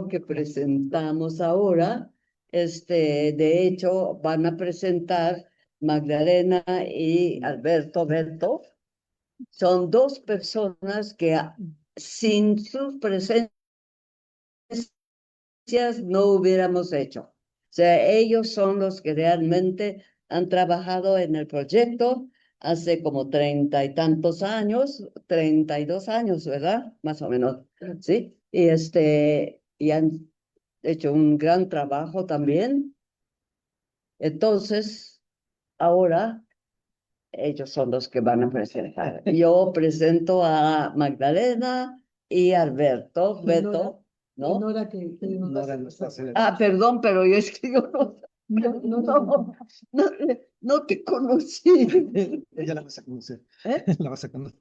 que presentamos ahora. De hecho, van a presentar Magdalena y Alberto. Son dos personas que sin sus presencias no hubiéramos hecho. O sea, ellos son los que realmente han trabajado en el proyecto hace como 30 y tantos años, 32 años, ¿verdad? Más o menos, ¿sí? Y han hecho un gran trabajo también. Entonces, ahora ellos son los que van a presentar. Yo presento a Magdalena y Alberto, Beto, ¿no? Nora, que nos va a Nora no está hacer. Perdón, pero yo es que yo no te conocí. Ya la vas a conocer. ¿Eh? La vas a conocer.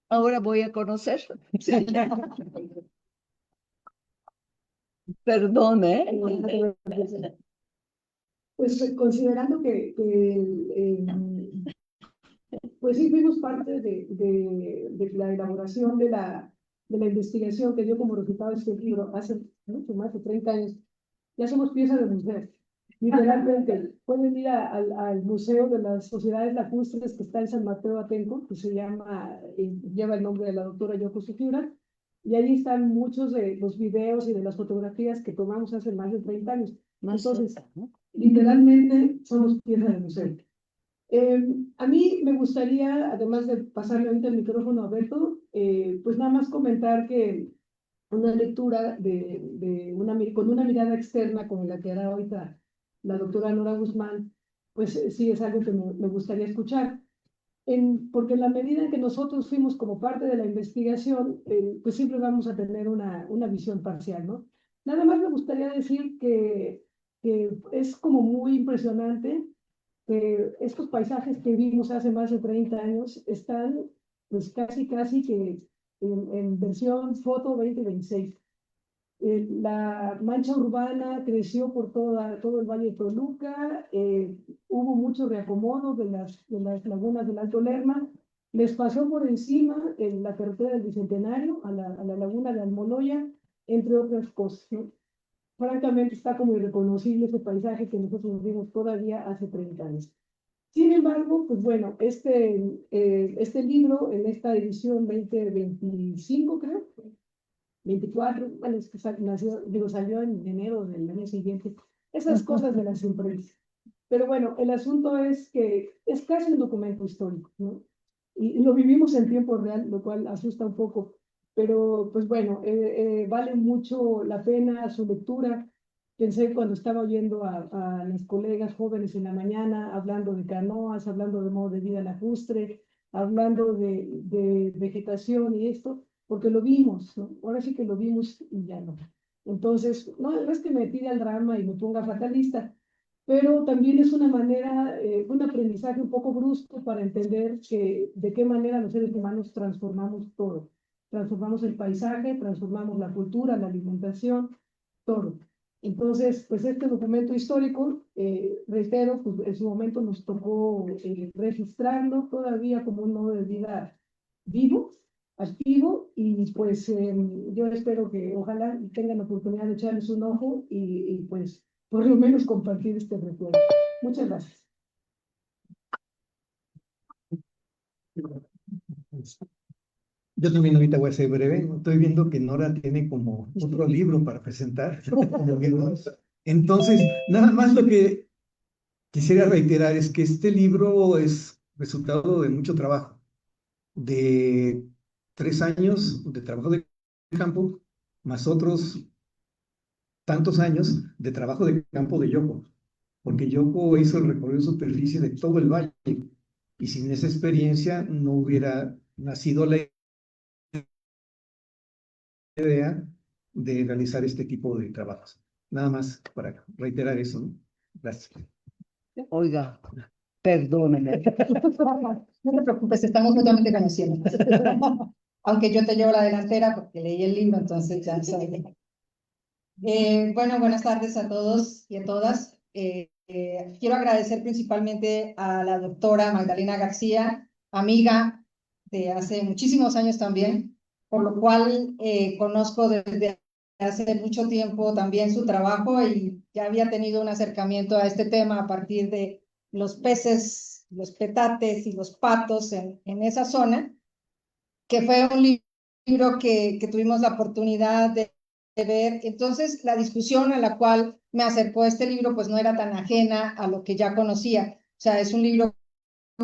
Ahora voy a conocer. Sí. Perdón, ¿eh? Pues considerando pues sí fuimos parte de la elaboración de la investigación que dio como resultado este libro hace mucho más de 30 años, ya somos pieza de museo. Literalmente, pueden ir al Museo de las Sociedades Lacustres que está en San Mateo Atenco, que se llama, lleva el nombre de la doctora Yoko Sufira, y ahí están muchos de los videos y de las fotografías que tomamos hace más de 30 años. Entonces, literalmente somos pieza de museo. A mí me gustaría, además de pasarle ahorita el micrófono a Beto, pues nada más comentar que una lectura con una mirada externa como la que hará ahorita la doctora Nora Guzmán, pues sí es algo que me gustaría escuchar. Porque en la medida en que nosotros fuimos como parte de la investigación, pues siempre vamos a tener una visión parcial, ¿no? Nada más me gustaría decir que es como muy impresionante que estos paisajes que vimos hace más de 30 años están pues casi que en versión foto 2026. La mancha urbana creció por todo el Valle de Toluca, hubo mucho reacomodo de las lagunas del Alto Lerma, les pasó por encima en la carretera del Bicentenario a la laguna de Almoloya, entre otras cosas, ¿no? Francamente está como irreconocible ese paisaje que nosotros vimos todavía hace 30 años. Sin embargo, pues bueno, este libro en esta edición 2025, creo, 24, bueno, es que salió en enero del año siguiente, esas cosas de las empresas. Pero bueno, el asunto es que es casi un documento histórico, ¿no? Y lo vivimos en tiempo real, lo cual asusta un poco, pero pues bueno, vale mucho la pena su lectura. Pensé cuando estaba oyendo a los colegas jóvenes en la mañana, hablando de canoas, hablando de modo de vida lacustre, hablando de vegetación y esto, porque lo vimos, ¿no? Ahora sí que lo vimos y ya no. Entonces, no es que me tire al drama y me ponga fatalista, pero también es una manera, un aprendizaje un poco brusco para entender de qué manera los seres humanos transformamos todo. Transformamos el paisaje, transformamos la cultura, la alimentación, todo. Entonces, pues este documento histórico, reitero, pues en su momento nos tocó registrarlo todavía como un modo de vida vivo, activo, y pues yo espero que ojalá tengan la oportunidad de echarles un ojo y pues por lo menos compartir este recuerdo. Muchas gracias. Yo también ahorita voy a ser breve. Estoy viendo que Nora tiene como otro libro para presentar. Entonces, nada más lo que quisiera reiterar es que este libro es resultado de mucho trabajo, de 3 años de trabajo de campo, más otros tantos años de trabajo de campo de Yoko, porque Yoko hizo el recorrido de superficie de todo el valle, y sin esa experiencia no hubiera nacido la idea de realizar este tipo de trabajos. Nada más para reiterar eso, ¿no? Gracias. Oiga, perdóneme. No te preocupes, estamos mutuamente conociendo. Aunque yo te llevo la delantera porque leí el libro, entonces ya sabes. Bueno, buenas tardes a todos y a todas. Quiero agradecer principalmente a la doctora Magdalena García, amiga de hace muchísimos años también, por lo cual conozco desde hace mucho tiempo también su trabajo y ya había tenido un acercamiento a este tema a partir de los peces, los petates y los patos en esa zona, que fue un libro que tuvimos la oportunidad de ver. Entonces, la discusión a la cual me acercó este libro, pues no era tan ajena a lo que ya conocía. O sea, es un libro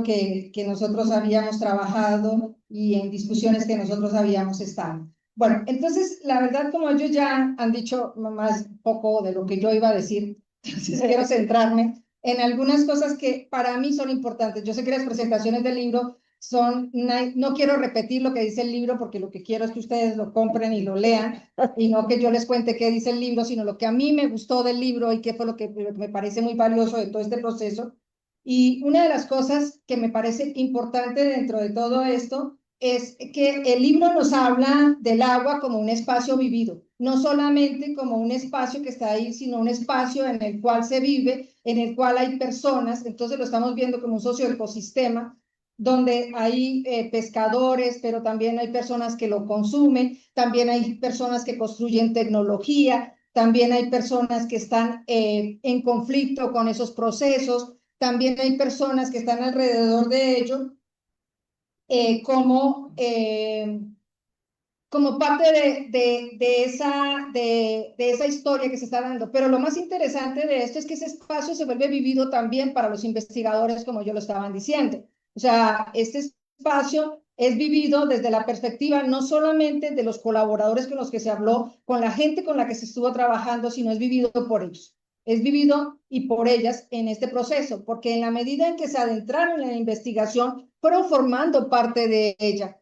que nosotros habíamos trabajado y en discusiones que nosotros habíamos estado. Bueno, entonces, la verdad, como ellos ya han dicho más poco de lo que yo iba a decir, entonces quiero centrarme en algunas cosas que para mí son importantes. Yo sé que las presentaciones del libro son, no quiero repetir lo que dice el libro porque lo que quiero es que ustedes lo compren y lo lean y no que yo les cuente qué dice el libro, sino lo que a mí me gustó del libro y qué fue lo que me parece muy valioso de todo este proceso. Y una de las cosas que me parece importante dentro de todo esto es que el libro nos habla del agua como un espacio vivido, no solamente como un espacio que está ahí, sino un espacio en el cual se vive, en el cual hay personas. Entonces lo estamos viendo como un socioecosistema donde hay pescadores, pero también hay personas que lo consumen, también hay personas que construyen tecnología, también hay personas que están en conflicto con esos procesos, también hay personas que están alrededor de ello como parte de esa historia que se está dando. Pero lo más interesante de esto es que ese espacio se vuelve vivido también para los investigadores, como yo lo estaban diciendo. O sea, este espacio es vivido desde la perspectiva no solamente de los colaboradores con los que se habló, con la gente con la que se estuvo trabajando, sino es vivido por ellos. Es vivido y por ellas en este proceso, porque en la medida en que se adentraron en la investigación, fueron formando parte de ella,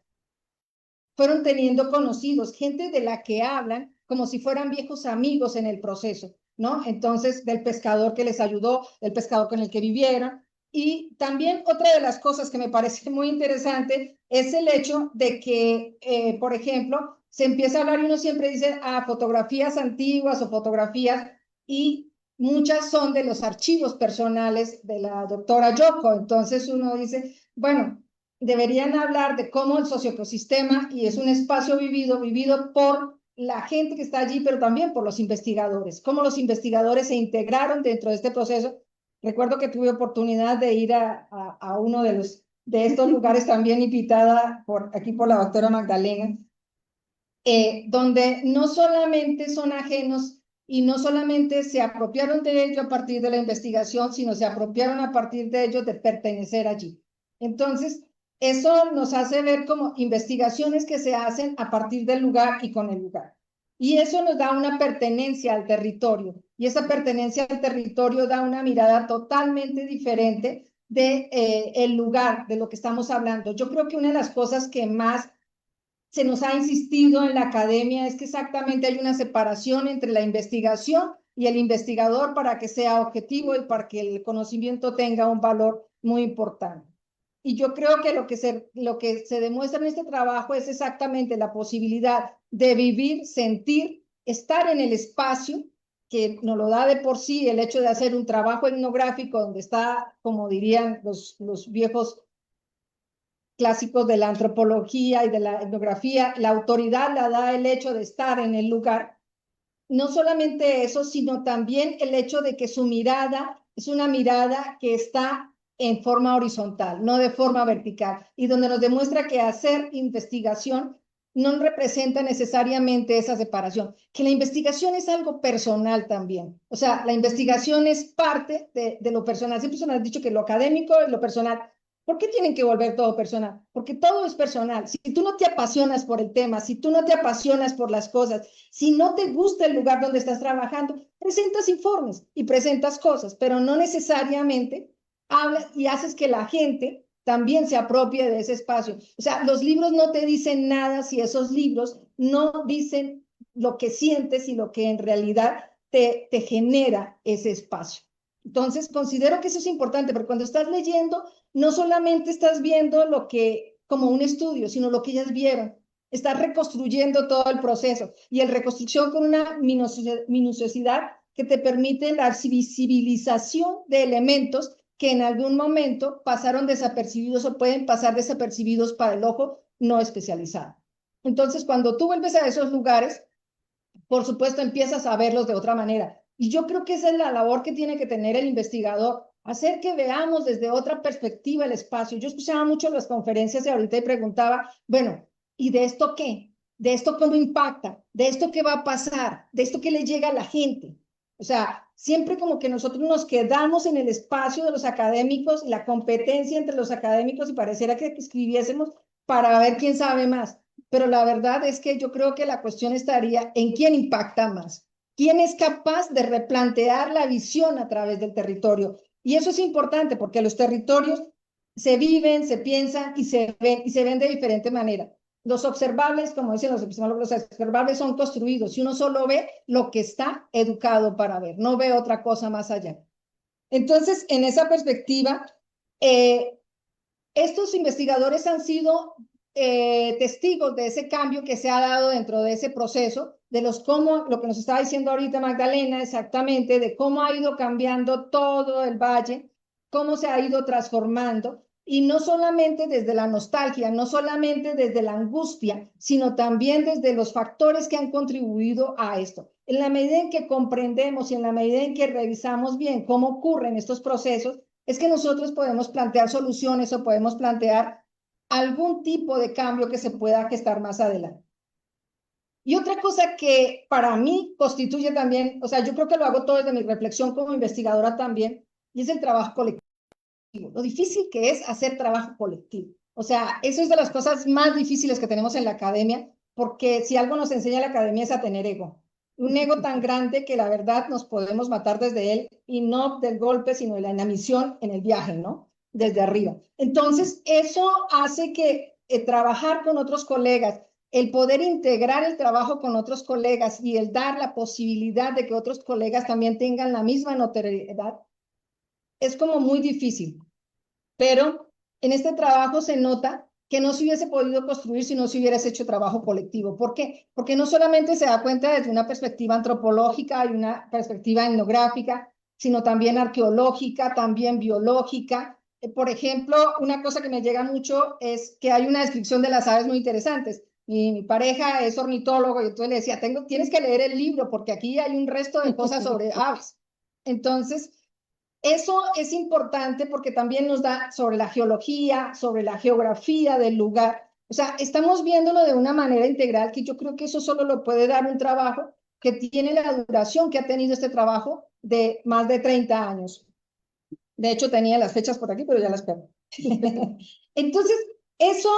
fueron teniendo conocidos, gente de la que hablan como si fueran viejos amigos en el proceso, ¿no? Entonces, del pescador que les ayudó, del pescador con el que vivieron. Y también otra de las cosas que me parece muy interesante es el hecho de que, por ejemplo, se empieza a hablar y uno siempre dice, fotografías antiguas o fotografías, y muchas son de los archivos personales de la doctora Yoko. Entonces uno dice, bueno, deberían hablar de cómo el socioecosistema y es un espacio vivido por la gente que está allí, pero también por los investigadores, cómo los investigadores se integraron dentro de este proceso. Recuerdo que tuve oportunidad de ir a uno de estos lugares también invitada aquí por la doctora Magdalena, donde no solamente son ajenos y no solamente se apropiaron de ello a partir de la investigación, sino se apropiaron a partir de ello de pertenecer allí. Entonces, eso nos hace ver como investigaciones que se hacen a partir del lugar y con el lugar. Y eso nos da una pertenencia al territorio. Y esa pertenencia al territorio da una mirada totalmente diferente de el lugar, de lo que estamos hablando. Yo creo que una de las cosas que más se nos ha insistido en la academia es que exactamente hay una separación entre la investigación y el investigador para que sea objetivo y para que el conocimiento tenga un valor muy importante. Y yo creo que lo que se demuestra en este trabajo es exactamente la posibilidad de vivir, sentir, estar en el espacio, que nos lo da de por sí el hecho de hacer un trabajo etnográfico donde está, como dirían los viejos clásicos de la antropología y de la etnografía, la autoridad la da el hecho de estar en el lugar. No solamente eso, sino también el hecho de que su mirada es una mirada que está en forma horizontal, no de forma vertical, y donde nos demuestra que hacer investigación no representa necesariamente esa separación, que la investigación es algo personal también. O sea, la investigación es parte de lo personal. Siempre se nos ha dicho que lo académico y lo personal. ¿Por qué tienen que volver todo personal? Porque todo es personal. Si tú no te apasionas por el tema, si tú no te apasionas por las cosas, si no te gusta el lugar donde estás trabajando, presentas informes y presentas cosas, pero no necesariamente hablas y haces que la gente también se apropie de ese espacio. O sea, los libros no te dicen nada si esos libros no dicen lo que sientes y lo que en realidad te genera ese espacio. Entonces, considero que eso es importante, porque cuando estás leyendo, no solamente estás viendo lo que, como un estudio, sino lo que ellas vieron. Estás reconstruyendo todo el proceso y el reconstrucción con una minuciosidad que te permite la visibilización de elementos que en algún momento pasaron desapercibidos o pueden pasar desapercibidos para el ojo no especializado. Entonces, cuando tú vuelves a esos lugares, por supuesto empiezas a verlos de otra manera. Y yo creo que esa es la labor que tiene que tener el investigador, hacer que veamos desde otra perspectiva el espacio. Yo escuchaba mucho las conferencias de ahorita y preguntaba, bueno, ¿y de esto qué? ¿De esto cómo impacta? ¿De esto qué va a pasar? ¿De esto qué le llega a la gente? O sea, siempre como que nosotros nos quedamos en el espacio de los académicos, la competencia entre los académicos y pareciera que escribiésemos para ver quién sabe más. Pero la verdad es que yo creo que la cuestión estaría en quién impacta más, quién es capaz de replantear la visión a través del territorio. Y eso es importante porque los territorios se viven, se piensan y se ven de diferente manera. Los observables, como dicen los epistemólogos, los observables son construidos y uno solo ve lo que está educado para ver, no ve otra cosa más allá. Entonces, en esa perspectiva, estos investigadores han sido testigos de ese cambio que se ha dado dentro de ese proceso, de lo que nos estaba diciendo ahorita Magdalena, exactamente, de cómo ha ido cambiando todo el valle, cómo se ha ido transformando, y no solamente desde la nostalgia, no solamente desde la angustia, sino también desde los factores que han contribuido a esto. En la medida en que comprendemos y en la medida en que revisamos bien cómo ocurren estos procesos, es que nosotros podemos plantear soluciones o podemos plantear algún tipo de cambio que se pueda gestar más adelante. Y otra cosa que para mí constituye también, o sea, yo creo que lo hago todo desde mi reflexión como investigadora también, y es el trabajo colectivo. Lo difícil que es hacer trabajo colectivo. O sea, eso es de las cosas más difíciles que tenemos en la academia, porque si algo nos enseña la academia es a tener ego. Un ego tan grande que la verdad nos podemos matar desde él, y no del golpe, sino de la misión en el viaje, ¿no? Desde arriba. Entonces, eso hace que trabajar con otros colegas, el poder integrar el trabajo con otros colegas y el dar la posibilidad de que otros colegas también tengan la misma notoriedad, es como muy difícil. Pero en este trabajo se nota que no se hubiese podido construir si no se hubiera hecho trabajo colectivo. ¿Por qué? Porque no solamente se da cuenta desde una perspectiva antropológica y una perspectiva etnográfica, sino también arqueológica, también biológica. Por ejemplo, una cosa que me llega mucho es que hay una descripción de las aves muy interesantes. Mi pareja es ornitólogo y entonces le decía, tienes que leer el libro porque aquí hay un resto de cosas sobre aves. Entonces, eso es importante porque también nos da sobre la geología, sobre la geografía del lugar. O sea, estamos viéndolo de una manera integral, que yo creo que eso solo lo puede dar un trabajo que tiene la duración que ha tenido este trabajo de más de 30 años. De hecho, tenía las fechas por aquí, pero ya las perdí. Entonces, esa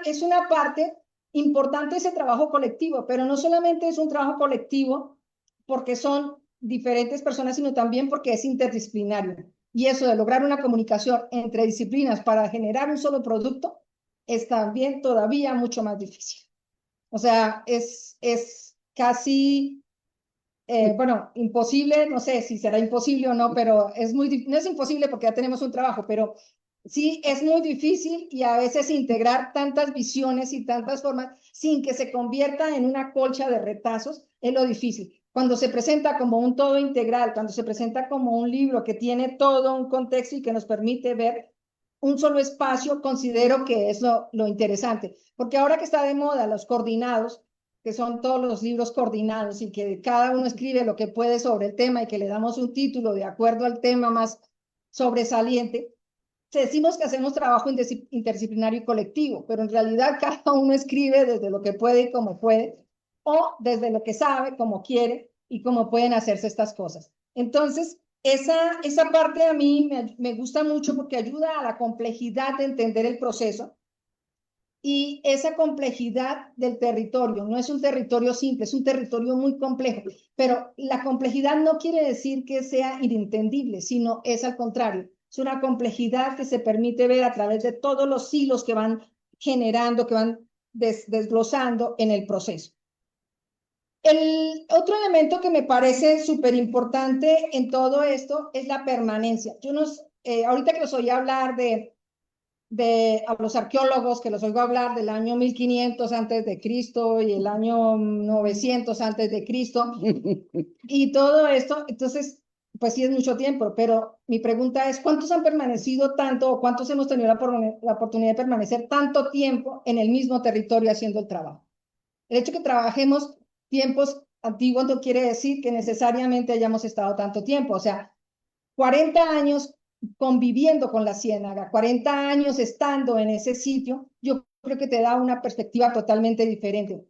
es una parte importante de ese trabajo colectivo, pero no solamente es un trabajo colectivo porque son diferentes personas, sino también porque es interdisciplinario. Y eso de lograr una comunicación entre disciplinas para generar un solo producto es también todavía mucho más difícil. O sea, es casi, bueno, imposible, no sé si será imposible o no, pero no es imposible porque ya tenemos un trabajo, pero sí es muy difícil y a veces integrar tantas visiones y tantas formas sin que se convierta en una colcha de retazos es lo difícil. Cuando se presenta como un todo integral, cuando se presenta como un libro que tiene todo un contexto y que nos permite ver un solo espacio, considero que es lo interesante. Porque ahora que está de moda los coordinados, que son todos los libros coordinados y que cada uno escribe lo que puede sobre el tema y que le damos un título de acuerdo al tema más sobresaliente, decimos que hacemos trabajo interdisciplinario y colectivo, pero en realidad cada uno escribe desde lo que puede y como puede, o desde lo que sabe, como quiere y cómo pueden hacerse estas cosas. Entonces, esa parte a mí me gusta mucho porque ayuda a la complejidad de entender el proceso y esa complejidad del territorio. No es un territorio simple, es un territorio muy complejo, pero la complejidad no quiere decir que sea inentendible, sino es al contrario. Es una complejidad que se permite ver a través de todos los hilos que van generando, que van desglosando en el proceso. El otro elemento que me parece súper importante en todo esto es la permanencia. Ahorita que los oí hablar a los arqueólogos, que los oigo hablar del año 1500 antes de Cristo y el año 900 antes de Cristo y todo esto, entonces, pues sí es mucho tiempo, pero mi pregunta es, ¿cuántos han permanecido tanto o cuántos hemos tenido la oportunidad de permanecer tanto tiempo en el mismo territorio haciendo el trabajo? El hecho que trabajemos tiempos antiguos no quiere decir que necesariamente hayamos estado tanto tiempo. O sea, 40 años conviviendo con la ciénaga, 40 años estando en ese sitio, yo creo que te da una perspectiva totalmente diferente.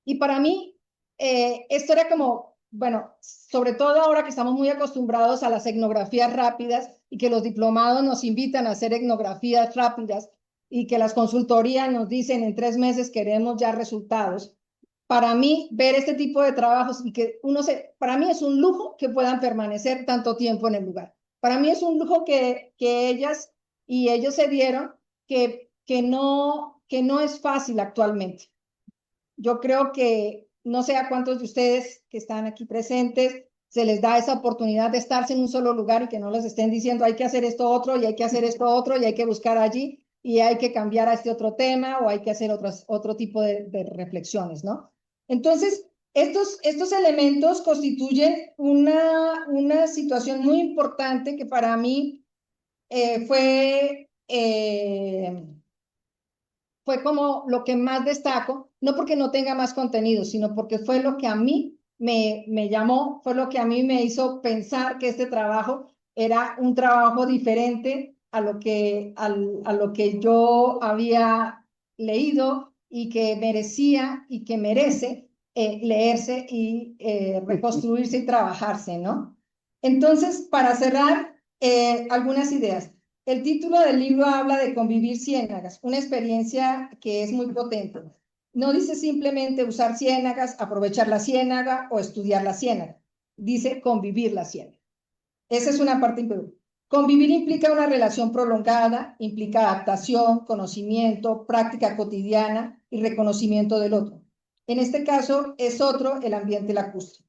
Y para mí, esto era como, bueno, sobre todo ahora que estamos muy acostumbrados a las etnografías rápidas y que los diplomados nos invitan a hacer etnografías rápidas y que las consultorías nos dicen en 3 meses queremos ya resultados. Para mí, ver este tipo de trabajos y que para mí es un lujo que puedan permanecer tanto tiempo en el lugar. Para mí es un lujo que ellas y ellos se dieron que no es fácil actualmente. Yo creo que no sé a cuántos de ustedes que están aquí presentes se les da esa oportunidad de estarse en un solo lugar y que no les estén diciendo hay que hacer esto otro y hay que hacer esto otro y hay que buscar allí y hay que cambiar a este otro tema o hay que hacer otro tipo de reflexiones, ¿no? Entonces, estos elementos constituyen una situación muy importante que para mí fue como lo que más destaco, no porque no tenga más contenido, sino porque fue lo que a mí me llamó, fue lo que a mí me hizo pensar que este trabajo era un trabajo diferente a lo que yo había leído y que merecía y que merece leerse y reconstruirse y trabajarse, ¿no? Entonces, para cerrar, algunas ideas. El título del libro habla de convivir ciénagas, una experiencia que es muy potente. No dice simplemente usar ciénagas, aprovechar la ciénaga o estudiar la ciénaga. Dice convivir la ciénaga. Esa es una parte importante. Convivir implica una relación prolongada, implica adaptación, conocimiento, práctica cotidiana y reconocimiento del otro. En este caso es otro el ambiente lacustre.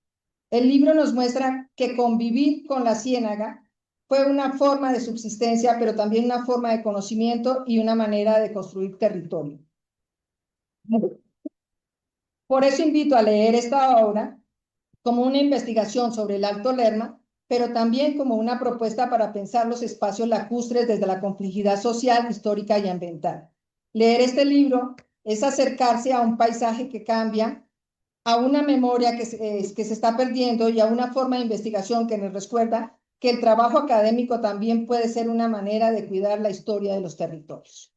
El libro nos muestra que convivir con la ciénaga fue una forma de subsistencia, pero también una forma de conocimiento y una manera de construir territorio. Por eso invito a leer esta obra como una investigación sobre el Alto Lerma, pero también como una propuesta para pensar los espacios lacustres desde la complejidad social, histórica y ambiental. Leer este libro es acercarse a un paisaje que cambia, a una memoria que se está perdiendo y a una forma de investigación que nos recuerda que el trabajo académico también puede ser una manera de cuidar la historia de los territorios.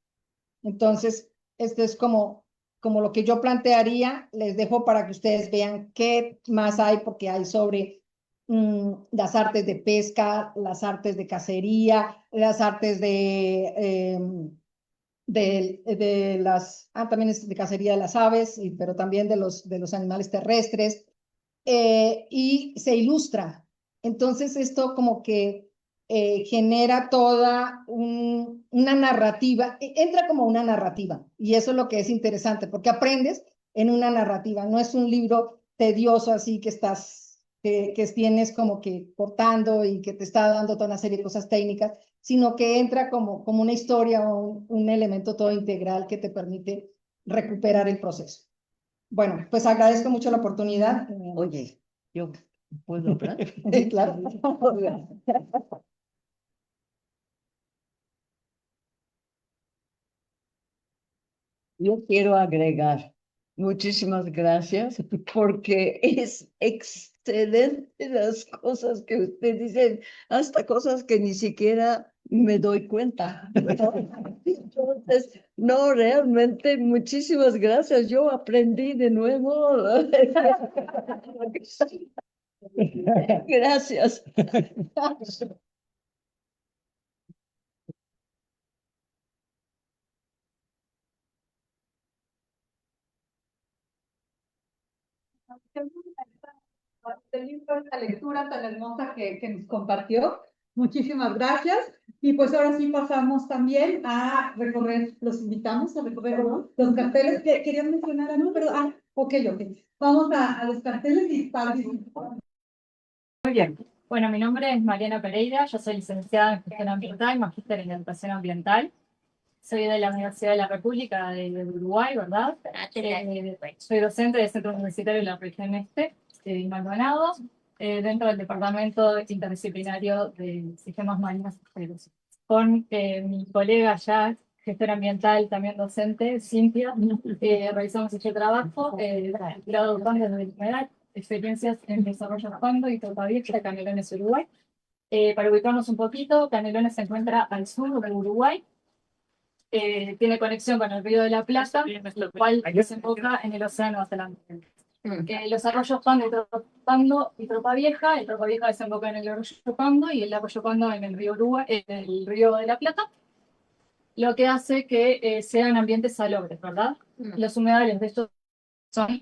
Entonces, esto es como lo que yo plantearía. Les dejo para que ustedes vean qué más hay, porque hay sobre las artes de pesca, las artes de cacería, las artes también es de cacería de las aves, pero también de los animales terrestres, y se ilustra. Entonces esto como que genera toda una narrativa, entra como una narrativa, y eso es lo que es interesante, porque aprendes en una narrativa, no es un libro tedioso así que tienes como que cortando y que te está dando toda una serie de cosas técnicas, sino que entra como una historia o un elemento todo integral que te permite recuperar el proceso. Bueno, pues agradezco mucho la oportunidad. Oye, yo puedo hablar. Claro. Yo quiero agregar, muchísimas gracias, porque es excelente las cosas que usted dice, hasta cosas que ni siquiera me doy cuenta. Entonces, no, realmente, muchísimas gracias. Yo aprendí de nuevo. Gracias. Del libro, esta lectura tan hermosa que nos compartió. Muchísimas gracias. Y pues ahora sí pasamos también a recorrer, los invitamos a recorrer los carteles que querían mencionar algo, pero ok. Vamos a los carteles y Muy bien. Bueno, mi nombre es Mariana Pereira, yo soy licenciada en Gestión Ambiental, magíster en Educación Ambiental. Soy de la Universidad de la República de Uruguay, ¿verdad? Soy docente del Centro Universitario de la Región Este, de Maldonado, dentro del Departamento Interdisciplinario de Sistemas Marinos Costeros. Con mi colega Jack gestora ambiental, también docente, Cintia, realizamos este trabajo, grado 2 de humedad, experiencias en desarrollo urbano y Torpavieja, Canelones, Uruguay. Para ubicarnos un poquito, Canelones se encuentra al sur de Uruguay, tiene conexión con el Río de la Plata, lo cual desemboca en el Océano Atlántico. Los arroyos Pando y Tropa Vieja, el Tropa Vieja desemboca en el arroyo Pando y el arroyo Pando en el río Uruguay, en el Río de la Plata, lo que hace que sean ambientes salobres, ¿verdad? Los humedales de estos son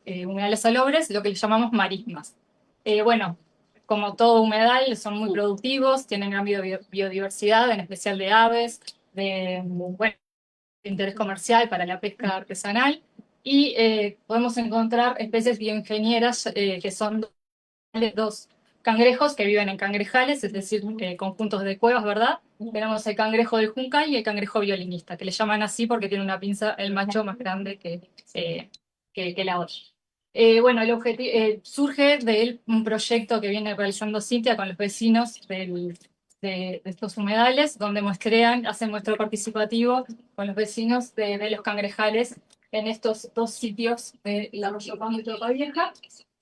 humedales salobres, lo que les llamamos marismas. Bueno, como todo humedal, son muy productivos, tienen gran biodiversidad, en especial de aves, de interés comercial para la pesca artesanal, y podemos encontrar especies bioingenieras que son dos cangrejos que viven en cangrejales, es decir, conjuntos de cuevas, ¿verdad? Tenemos el cangrejo del Juncal y el cangrejo violinista, que le llaman así porque tiene una pinza, el macho más grande que la otra. Bueno, el objetivo surge de un proyecto que viene realizando Cintia con los vecinos de estos humedales, donde hacen muestreo participativo con los vecinos de los cangrejales en estos dos sitios de la Arroyo Pando y Tropa Vieja,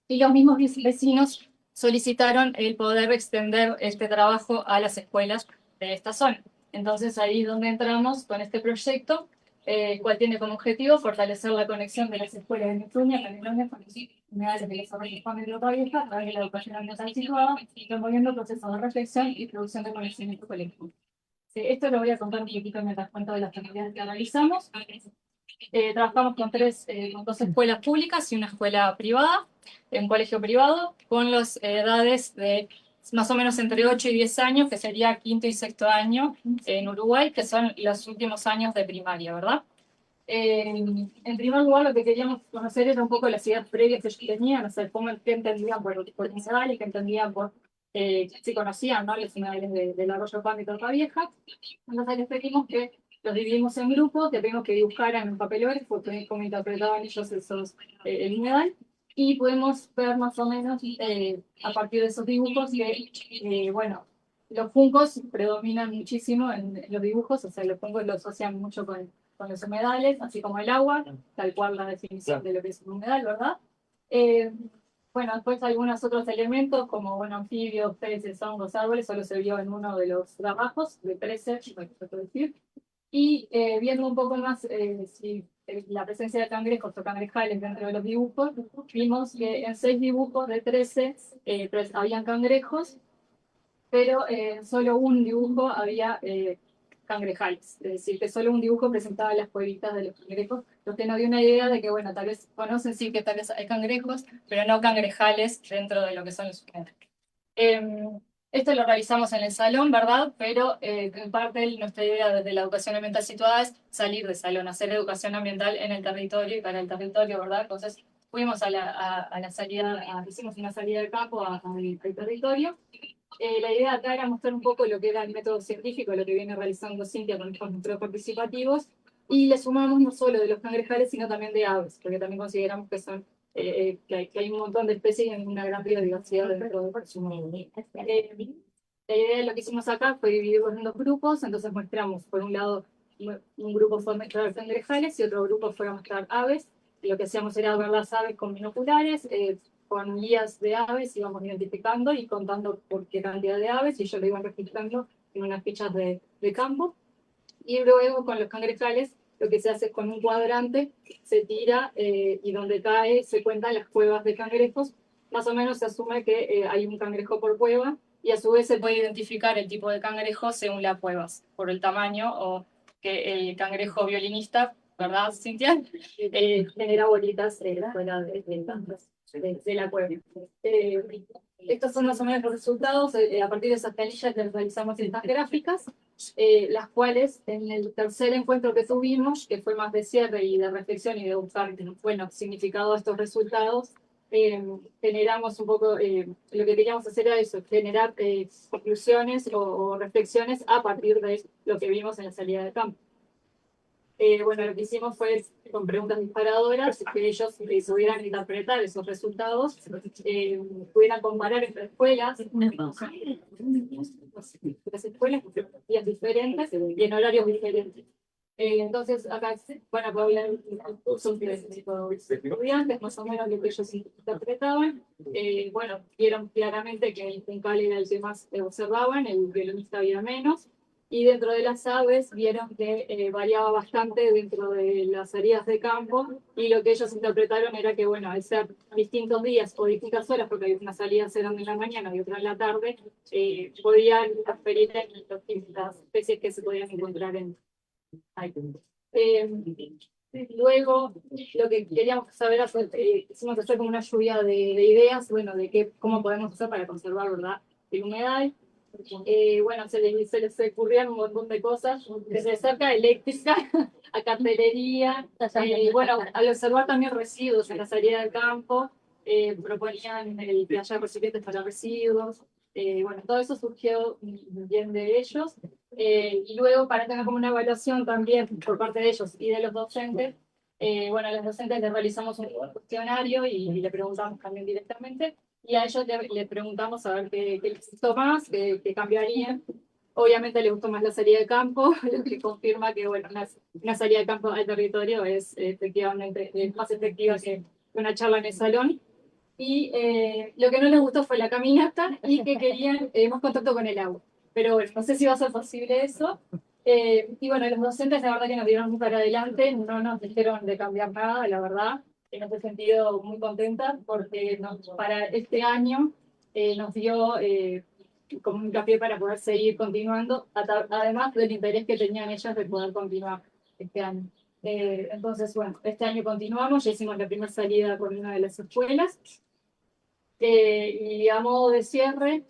y los mismos vecinos solicitaron el poder extender este trabajo a las escuelas de esta zona. Entonces ahí es donde entramos con este proyecto, cual tiene como objetivo fortalecer la conexión de las escuelas de Neptunia, Canelones, con los humedales de desarrollo urbano y Tropa Vieja a través de la educación ambiental situada, promoviendo procesos de reflexión y producción de conocimiento colectivo. Esto lo voy a contar un poquito mientras cuento de las actividades que realizamos. Trabajamos con dos escuelas públicas y una escuela privada, un colegio privado, con las edades de más o menos entre 8 y 10 años, que sería quinto y sexto año en Uruguay, que son los últimos años de primaria, ¿verdad? En primer lugar, lo que queríamos conocer era un poco las ideas previas que ellos tenían, o sea, qué entendían por humedal y qué entendían por, si conocían, ¿no?, los humedales del arroyo Pando y Tropa Vieja. Entonces les pedimos que los dividimos en grupos, que tengo que dibujar en un papelón, porque como interpretaban ellos el humedal, y podemos ver más o menos a partir de esos dibujos que, bueno, los juncos predominan muchísimo en los dibujos, o sea, los juncos los asocian mucho con los humedales, así como el agua, tal cual la definición de lo que es un humedal, ¿verdad? Bueno, después algunos otros elementos, como bueno, anfibios, peces, hongos, árboles, solo se vio en uno de los trabajos, de 13, puedo decir. Y viendo un poco más la presencia de cangrejos o cangrejales dentro de los dibujos, vimos que en 6 dibujos de 13 habían cangrejos, pero en solo un dibujo había cangrejales, es decir, que solo un dibujo presentaba las cuevitas de los cangrejos, lo que nos dio una idea de que, bueno, tal vez conocen, sí, que tal vez hay cangrejos, pero no cangrejales dentro de lo que son los humedales. Esto lo realizamos en el salón, ¿verdad? Pero en parte nuestra idea desde la educación ambiental situada es salir del salón, hacer educación ambiental en el territorio y para el territorio, ¿verdad? Entonces fuimos a la salida, hicimos una salida del campo al territorio. La idea acá era mostrar un poco lo que era el método científico, lo que viene realizando Cintia con los muestreos participativos, y le sumamos no solo de los cangrejales, sino también de aves, porque también consideramos que son que hay un montón de especies y una gran biodiversidad dentro de la idea de lo que hicimos acá fue dividirlos en 2 grupos, entonces mostramos, por un lado, un grupo fue mostrar cangrejales y otro grupo fue mostrar aves. Y lo que hacíamos era ver las aves con binoculares, con guías de aves, íbamos identificando y contando por qué cantidad de aves, y ellos lo iban registrando en unas fichas de campo. Y luego con los cangrejales lo que se hace es con un cuadrante, se tira y donde cae se cuentan las cuevas de cangrejos. Más o menos se asume que hay un cangrejo por cueva, y a su vez se puede identificar el tipo de cangrejo según las cuevas, por el tamaño, o que el cangrejo violinista, ¿verdad, Cintia? Genera bolitas fuera de la cueva. Estos son más o menos los resultados. A partir de esas planillas les realizamos estas gráficas, las cuales en el tercer encuentro que tuvimos, que fue más de cierre y de reflexión y de buscar, bueno, significado de estos resultados, generamos un poco, lo que queríamos hacer era eso, generar conclusiones o reflexiones a partir de lo que vimos en la salida de campo. Bueno, lo que hicimos fue con preguntas disparadoras, que ellos pudieran interpretar esos resultados, pudieran comparar entre escuelas, las escuelas, días diferentes y en horarios diferentes. Entonces, acá van a poder ver los cursos de estudiantes, más o menos lo que ellos interpretaban. Bueno, vieron claramente que el Juncal era el que más observaban, el violinista había menos. Y dentro de las aves vieron que variaba bastante dentro de las salidas de campo, y lo que ellos interpretaron era que, bueno, al ser distintos días o distintas horas, porque unas salidas eran en la mañana y otras en la tarde, podían interferir en las distintas especies que se podían encontrar en. Ay, luego, lo que queríamos saber hacer, hicimos hacer como una lluvia de ideas, bueno, de qué, cómo podemos hacer para conservar, ¿verdad?, el humedal. Bueno, se les ocurrían un montón de cosas, desde cerca eléctrica a cartelería. Bueno, al observar también residuos en la salida del campo, proponían el que haya recipientes para residuos. Bueno, todo eso surgió bien de ellos. Y luego, para tener como una evaluación también por parte de ellos y de los docentes, bueno, a los docentes les realizamos un cuestionario y le preguntamos también directamente. Y a ellos le preguntamos a ver qué les gustó más, qué cambiarían. Obviamente les gustó más la salida de campo, lo que confirma que, bueno, una salida de campo al territorio es efectivamente más efectiva que una charla en el salón. Y lo que no les gustó fue la caminata y que querían más contacto con el agua. Pero bueno, no sé si va a ser posible eso. Y bueno, los docentes, la verdad que nos dieron muy para adelante, no nos dijeron de cambiar nada, la verdad. En ese sentido, muy contenta porque para este año nos dio como un hincapié para poder seguir continuando, además del interés que tenían ellas de poder continuar este año. Entonces, bueno, este año continuamos, ya hicimos la primera salida con una de las escuelas. Y a modo de cierre,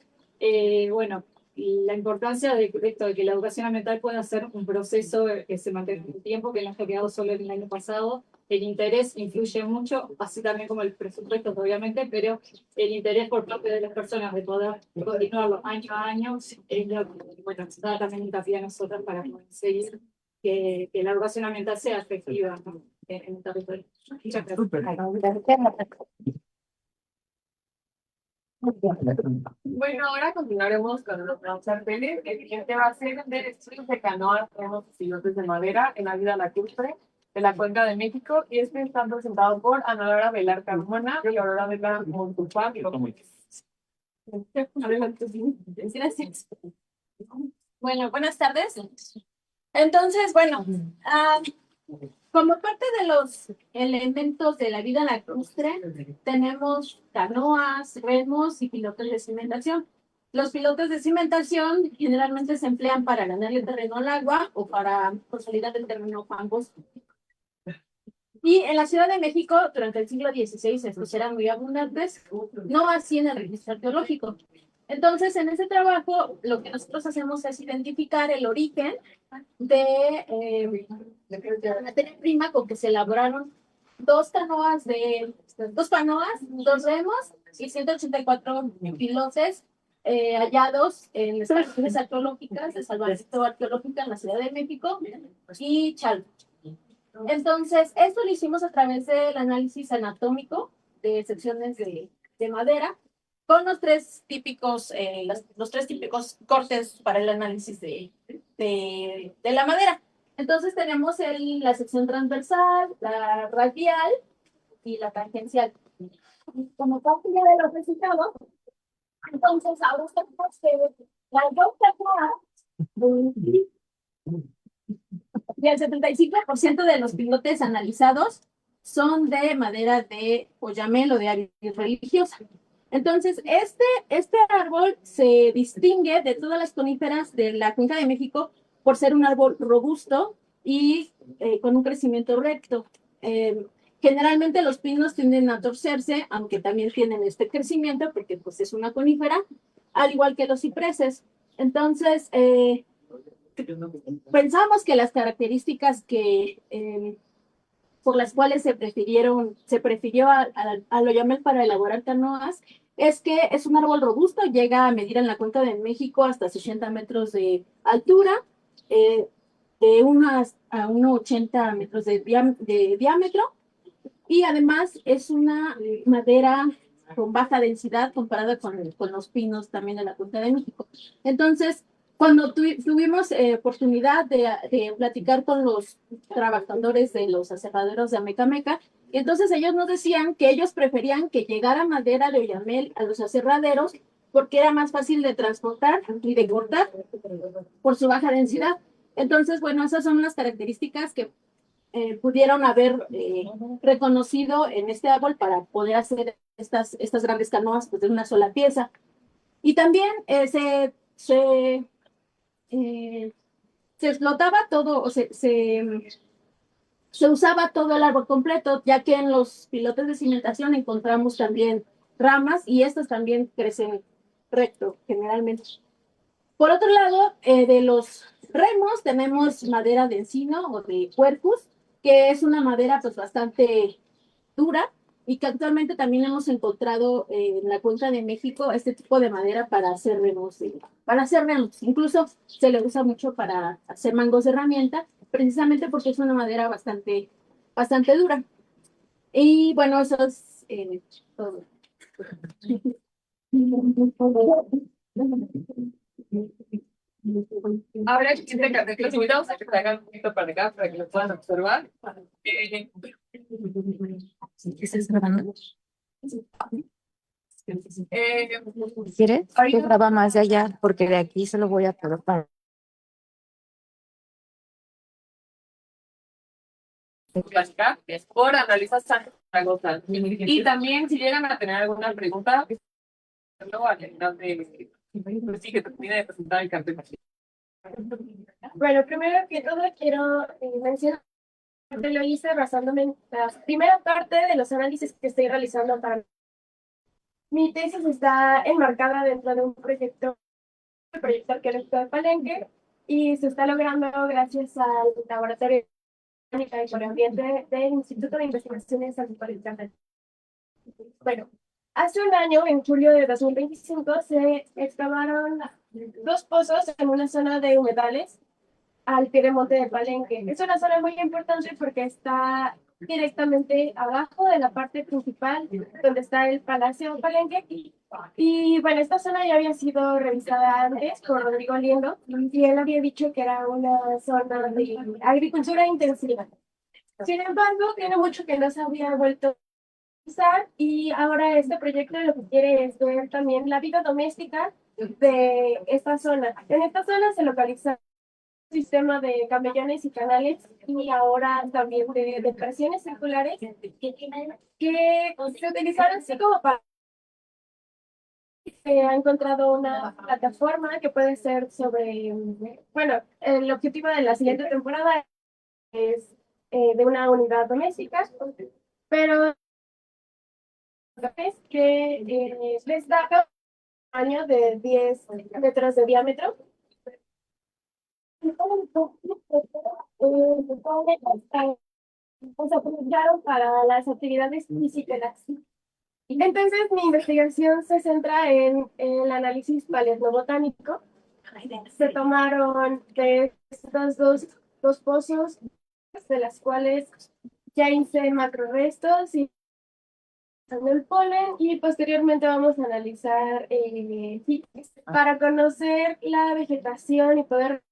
bueno, la importancia de esto, de que la educación ambiental pueda ser un proceso que se mantenga en el tiempo, que no esté quedado solo en el año pasado. El interés influye mucho, así también como el presupuesto, obviamente, pero el interés por parte de las personas de poder continuarlo año a año es lo que, bueno, da también hincapié a nosotros para conseguir que la educación ambiental sea efectiva, ¿no?, en el territorio. Muchas gracias. Bueno, ahora continuaremos con nuestros carteles. El siguiente va a ser de estudios de canoas, remos y pilotes de madera en la vida lacustre de la Cuenca de México. Y este está presentado por Ana Laura Velar Carmona y Aurora de la Montufán. Gracias. Bueno, buenas tardes. Entonces, bueno, como parte de los elementos de la vida lacustre, tenemos canoas, remos y pilotes de cimentación. Los pilotes de cimentación generalmente se emplean para ganar el terreno al agua o para consolidar el terreno fangoso. Y en la Ciudad de México, durante el siglo XVI, estos eran muy abundantes, no así en el registro arqueológico. Entonces, en ese trabajo, lo que nosotros hacemos es identificar el origen de la materia prima con que se elaboraron dos canoas, dos remos y 184 pilotes hallados en estaciones arqueológicas de salvamento arqueológica en la Ciudad de México y Chalco. Entonces, esto lo hicimos a través del análisis anatómico de secciones de madera, con los tres típicos cortes para el análisis de la madera. Entonces tenemos la sección transversal, la radial y la tangencial. Como parte ya de los resultados, entonces ahora tenemos que las dos canoas y el 75% de los pilotes analizados son de madera de oyamel o de avis religiosa. Entonces, este árbol se distingue de todas las coníferas de la Cuenca de México por ser un árbol robusto y con un crecimiento recto. Generalmente los pinos tienden a torcerse, aunque también tienen este crecimiento porque pues, es una conífera, al igual que los cipreses. Entonces, pensamos que las características por las cuales se prefirió al oyamel para elaborar canoas es que es un árbol robusto, llega a medir en la Cuenca de México hasta 60 metros de altura, de 1 a 1,80 metros de diámetro, y además es una madera con baja densidad comparada con los pinos también de la Cuenca de México. Entonces, cuando tuvimos oportunidad de platicar con los trabajadores de los aserraderos de Amecameca, y entonces ellos nos decían que ellos preferían que llegara madera de Oyamel a los aserraderos porque era más fácil de transportar y de cortar por su baja densidad. Entonces, bueno, esas son las características que pudieron haber reconocido en este árbol para poder hacer estas grandes canoas pues, de una sola pieza. Y también se explotaba todo, o se usaba todo el árbol completo, ya que en los pilotes de cimentación encontramos también ramas y estas también crecen recto, generalmente. Por otro lado, de los remos tenemos madera de encino o de quercus, que es una madera pues bastante dura y que actualmente también hemos encontrado en la cuenca de México este tipo de madera para hacer remos, para hacer remos. Incluso se le usa mucho para hacer mangos de herramienta, precisamente porque es una madera bastante dura. Y bueno, eso es todo. Ahora, los invitamos a que se hagan un poquito para acá para que lo puedan observar. ¿Estás grabando? Eh, ¿Quieres? Que ahorita graba más de allá, porque de aquí solo voy a poder para. platicar por analizar Zaragoza. Y también, si llegan a tener alguna pregunta, luego al final de pues sí, que termine de presentar el cartel. Bueno, primero que todo quiero mencionar que lo hice basándome en la primera parte de los análisis que estoy realizando para mi tesis. Está enmarcada dentro de un proyecto, el proyecto arqueológico de Palenque, y se está logrando gracias al Laboratorio de Botánica y Ambiente del Instituto de Investigaciones Agrícolas. Bueno, hace un año, en julio de 2025, se excavaron 2 pozos en una zona de humedales al pie del monte de Palenque. Es una zona muy importante porque está directamente abajo de la parte principal donde está el Palacio Palenque. Y bueno, esta zona ya había sido revisada antes por Rodrigo Liendo y él había dicho que era una zona de agricultura intensiva. Sin embargo, tiene mucho que no se había vuelto a usar, y ahora este proyecto lo que quiere es ver también la vida doméstica de esta zona. En esta zona se localiza sistema de camellones y canales, y ahora también de depresiones circulares que se utilizaron así como para... Se ha encontrado una plataforma que puede ser sobre... Bueno, el objetivo de la siguiente temporada es de una unidad doméstica, pero es que les da un tamaño de 10 metros de diámetro. Se aprovecharon para las actividades físicas. Entonces, mi investigación se centra en el análisis paleobotánico. Se tomaron de estos dos pozos, de las cuales ya hice macrorestos y el polen, y posteriormente vamos a analizar para conocer la vegetación y poder,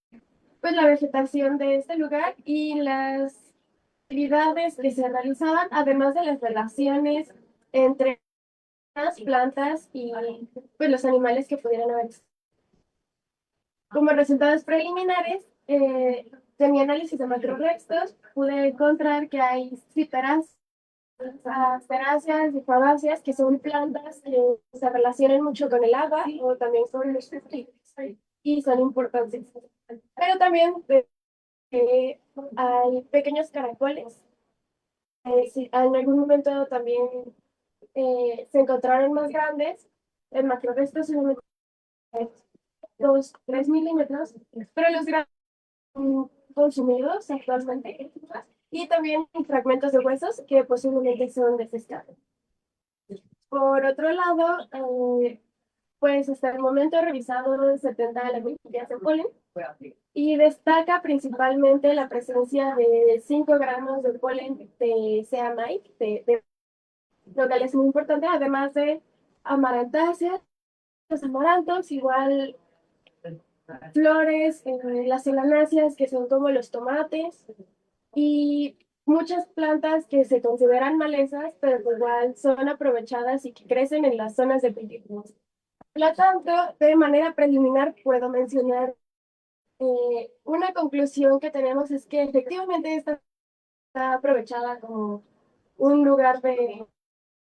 pues, la vegetación de este lugar y las actividades que se realizaban, además de las relaciones entre las plantas y pues, los animales que pudieran haber. Como resultados preliminares de mi análisis de macrorestos, pude encontrar que hay cíperas, asteráceas y fabáceas, que son plantas que se relacionan mucho con el agua o también con los textiles y son importantes. Pero también hay pequeños caracoles. Sí, en algún momento también se encontraron más grandes. El macrorestos son 2-3 milímetros, pero los grandes son consumidos actualmente. Y también fragmentos de huesos que posiblemente son de pescado. Por otro lado, pues hasta el momento he revisado 70 lagunas de polen y destaca principalmente la presencia de 5 gramos de polen de Zeamite, lo cual es muy importante, además de amarantáceas. Los amarantos igual flores, las solanáceas, que son como los tomates, y muchas plantas que se consideran malezas, pero que igual son aprovechadas y que crecen en las zonas de cultivo. Por lo tanto, de manera preliminar puedo mencionar una conclusión que tenemos es que efectivamente esta está aprovechada como un lugar de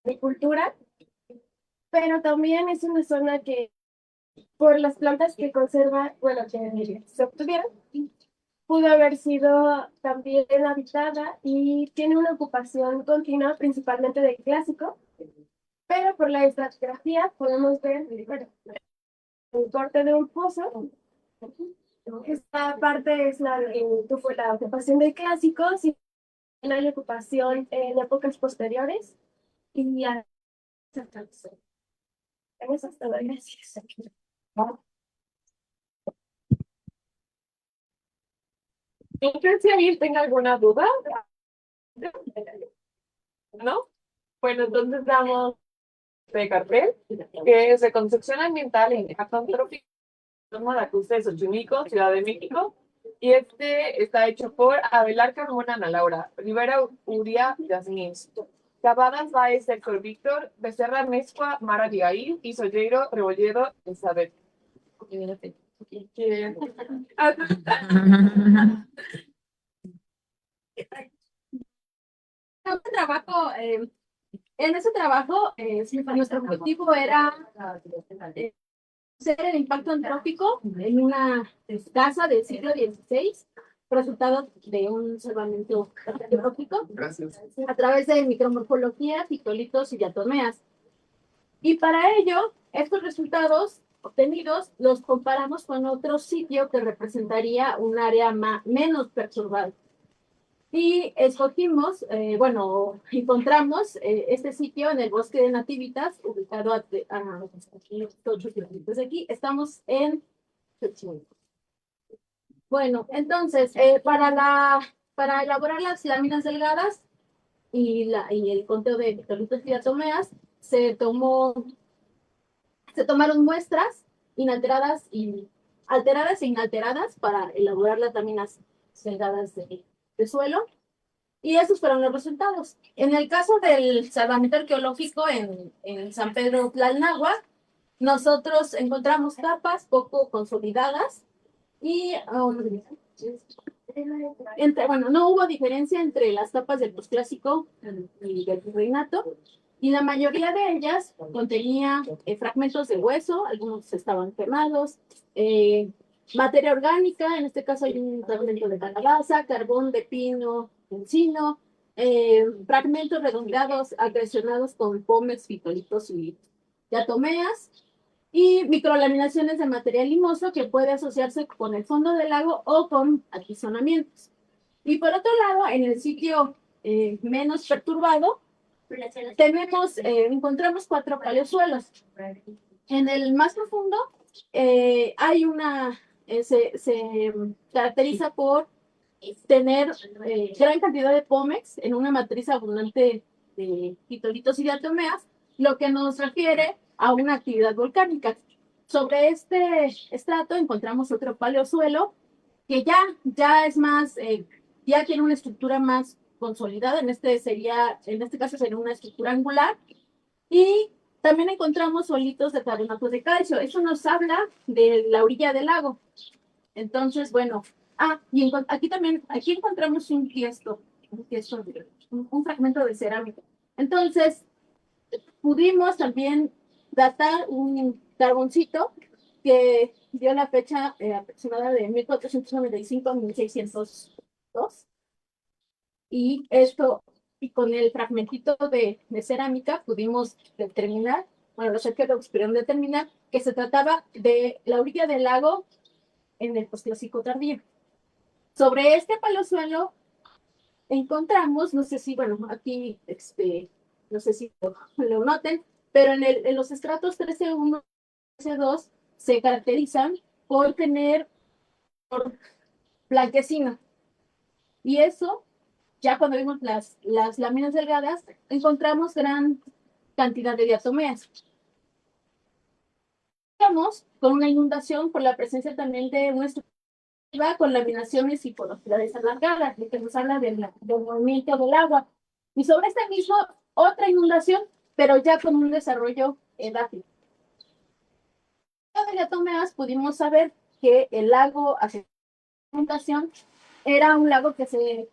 agricultura, pero también es una zona que por las plantas que conserva, bueno, que se obtuvieron, pudo haber sido también habitada y tiene una ocupación continua, principalmente del clásico, pero por la estratigrafía podemos ver, bueno, el corte de un pozo. Esta parte es fue la ocupación del clásico, sí, hay ocupación en épocas posteriores y ya. Eso es todo, gracias. No sé si alguien tenga alguna duda, ¿no? Bueno, entonces damos de cartel, que es de concepción ambiental e impacto antrópico, Lacustre de Xochimilco, Ciudad de México. Y este está hecho por Abelar Carmona, Ana Laura, Rivera Uria, Yasmín, Cavadas Baez, Héctor Víctor, Becerra Mezcua, Mara Abigail y Solleiro Rebolledo, Elizabeth. En ese trabajo, nuestro objetivo era hacer el impacto antrópico en una casa del siglo XVI, resultado de un salvamento antrópico a través de micromorfología, pictolitos y diatomeas. Y para ello, estos resultados obtenidos los comparamos con otro sitio que representaría un área menos perturbada. Y escogimos, encontramos este sitio en el bosque de Nativitas, ubicado aquí, 8 kilómetros de aquí. Estamos en Xochimilco. Bueno, entonces, para elaborar las láminas delgadas y el conteo de pictolitos y diatomeas, se tomaron muestras alteradas e inalteradas para elaborar las láminas delgadas de suelo. Y esos fueron los resultados. En el caso del salvamento arqueológico en San Pedro Tlalnagua, nosotros encontramos capas poco consolidadas y no hubo diferencia entre las capas del posclásico y del virreinato, y la mayoría de ellas contenía fragmentos de hueso, algunos estaban quemados, materia orgánica, en este caso hay un fragmento de calabaza, carbón de pino, encino, fragmentos redondeados agresionados con pómex, fitolitos y diatomeas, y microlaminaciones de material limoso que puede asociarse con el fondo del lago o con apisonamientos. Y por otro lado, en el sitio menos perturbado, encontramos 4 paleosuelos. En el más profundo hay se caracteriza por tener gran cantidad de pómex en una matriz abundante de fitolitos y diatomeas, lo que nos refiere a una actividad volcánica. Sobre este estrato encontramos otro paleosuelo que ya es más, ya tiene una estructura más consolidada, en este caso sería una estructura angular, y también encontramos solitos de carbonato de calcio. Eso nos habla de la orilla del lago. Entonces, bueno, y aquí encontramos un fragmento de cerámica. Entonces, pudimos también datar un carboncito que dio la fecha aproximada de 1495 a 1602. Y con el fragmentito de cerámica pudimos determinar, los arqueólogos pudieron determinar que se trataba de la orilla del lago en el posclásico tardío. Sobre este paleosuelo encontramos, no sé si, aquí, no sé si lo noten, pero en los estratos 13.1 y 13.2 se caracterizan por tener blanquecino. Y eso, ya cuando vimos las láminas delgadas, encontramos gran cantidad de diatomeas. Estamos con una inundación por la presencia también de nuestra con laminaciones y porosidades alargadas, de que nos habla del movimiento del agua. Y sobre este mismo, otra inundación, pero ya con un desarrollo edáfico. De Diatomeas pudimos saber que el lago hacia la inundación era un lago que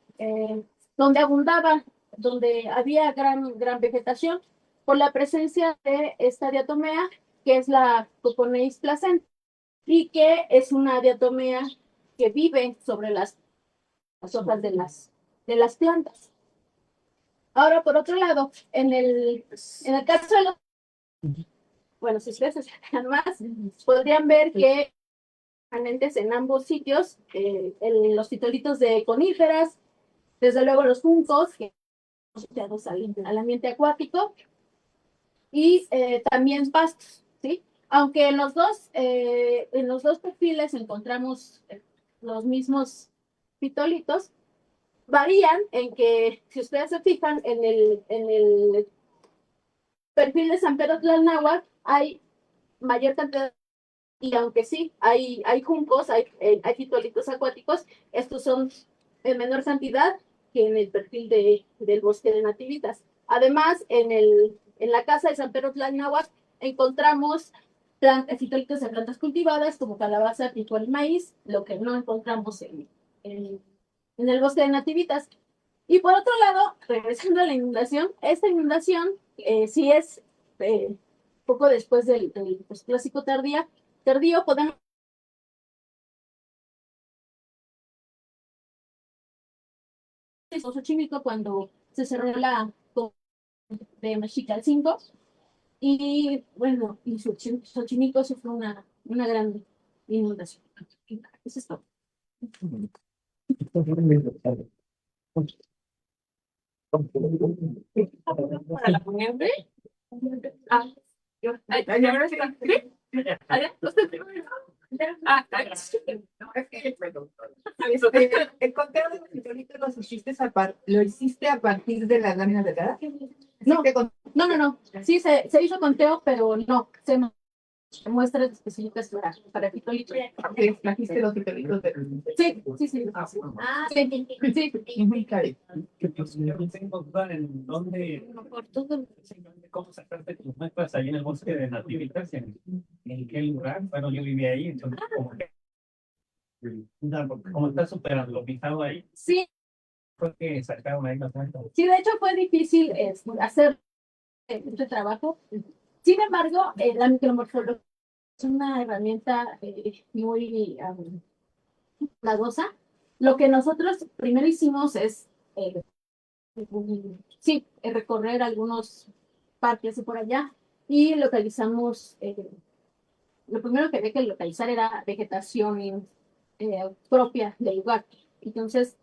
donde abundaba, donde había gran vegetación, por la presencia de esta diatomea, que es la Coponeis placenta, y que es una diatomea que vive sobre las hojas de las plantas. Ahora, por otro lado, en el caso de los, bueno, si ustedes se acercan más, podrían ver que en ambos sitios, los titolitos de coníferas, desde luego los juncos, que están asociados al ambiente acuático, y también pastos, ¿sí? Aunque en los dos perfiles encontramos los mismos pitolitos, varían en que, si ustedes se fijan, en el perfil de San Pedro Tlalnáhuatl hay mayor cantidad, y aunque sí, hay juncos, hay pitolitos acuáticos, estos son en menor cantidad que en el perfil del bosque de nativitas. Además, en la casa de San Pedro Tlalnáhuatl encontramos pitolitos de plantas cultivadas como calabaza, picual y maíz, lo que no encontramos en el bosque de nativitas. Y por otro lado, regresando a la inundación, esta inundación sí es poco después del clásico tardío, podemos Xochimilco cuando se cerró la de Mexicalcingo, y bueno, y Xochimilco sufrió una gran inundación. Eso es todo. Para la ponente. Yo. Ahora sí. El conteo de los pitolitos lo hiciste a partir de las láminas de cara. No. Sí, se hizo conteo, pero no, se muestras específicas para pitolitos. Trajiste los pitolitos de... Sí. Tengo duda en dónde, cómo sacaste tus muestras ahí en el bosque de nativitas, en qué lugar. Bueno, yo vivía ahí, entonces como está súper aglomizado ahí, Sí, fue que sacaron ahí las muestras. sí, de hecho fue difícil hacer este trabajo. Sin embargo, la micromorfología es una herramienta muy cuidadosa. Lo que nosotros primero hicimos es recorrer algunos parques y por allá, y localizamos, lo primero que había que localizar era vegetación propia del lugar. Entonces,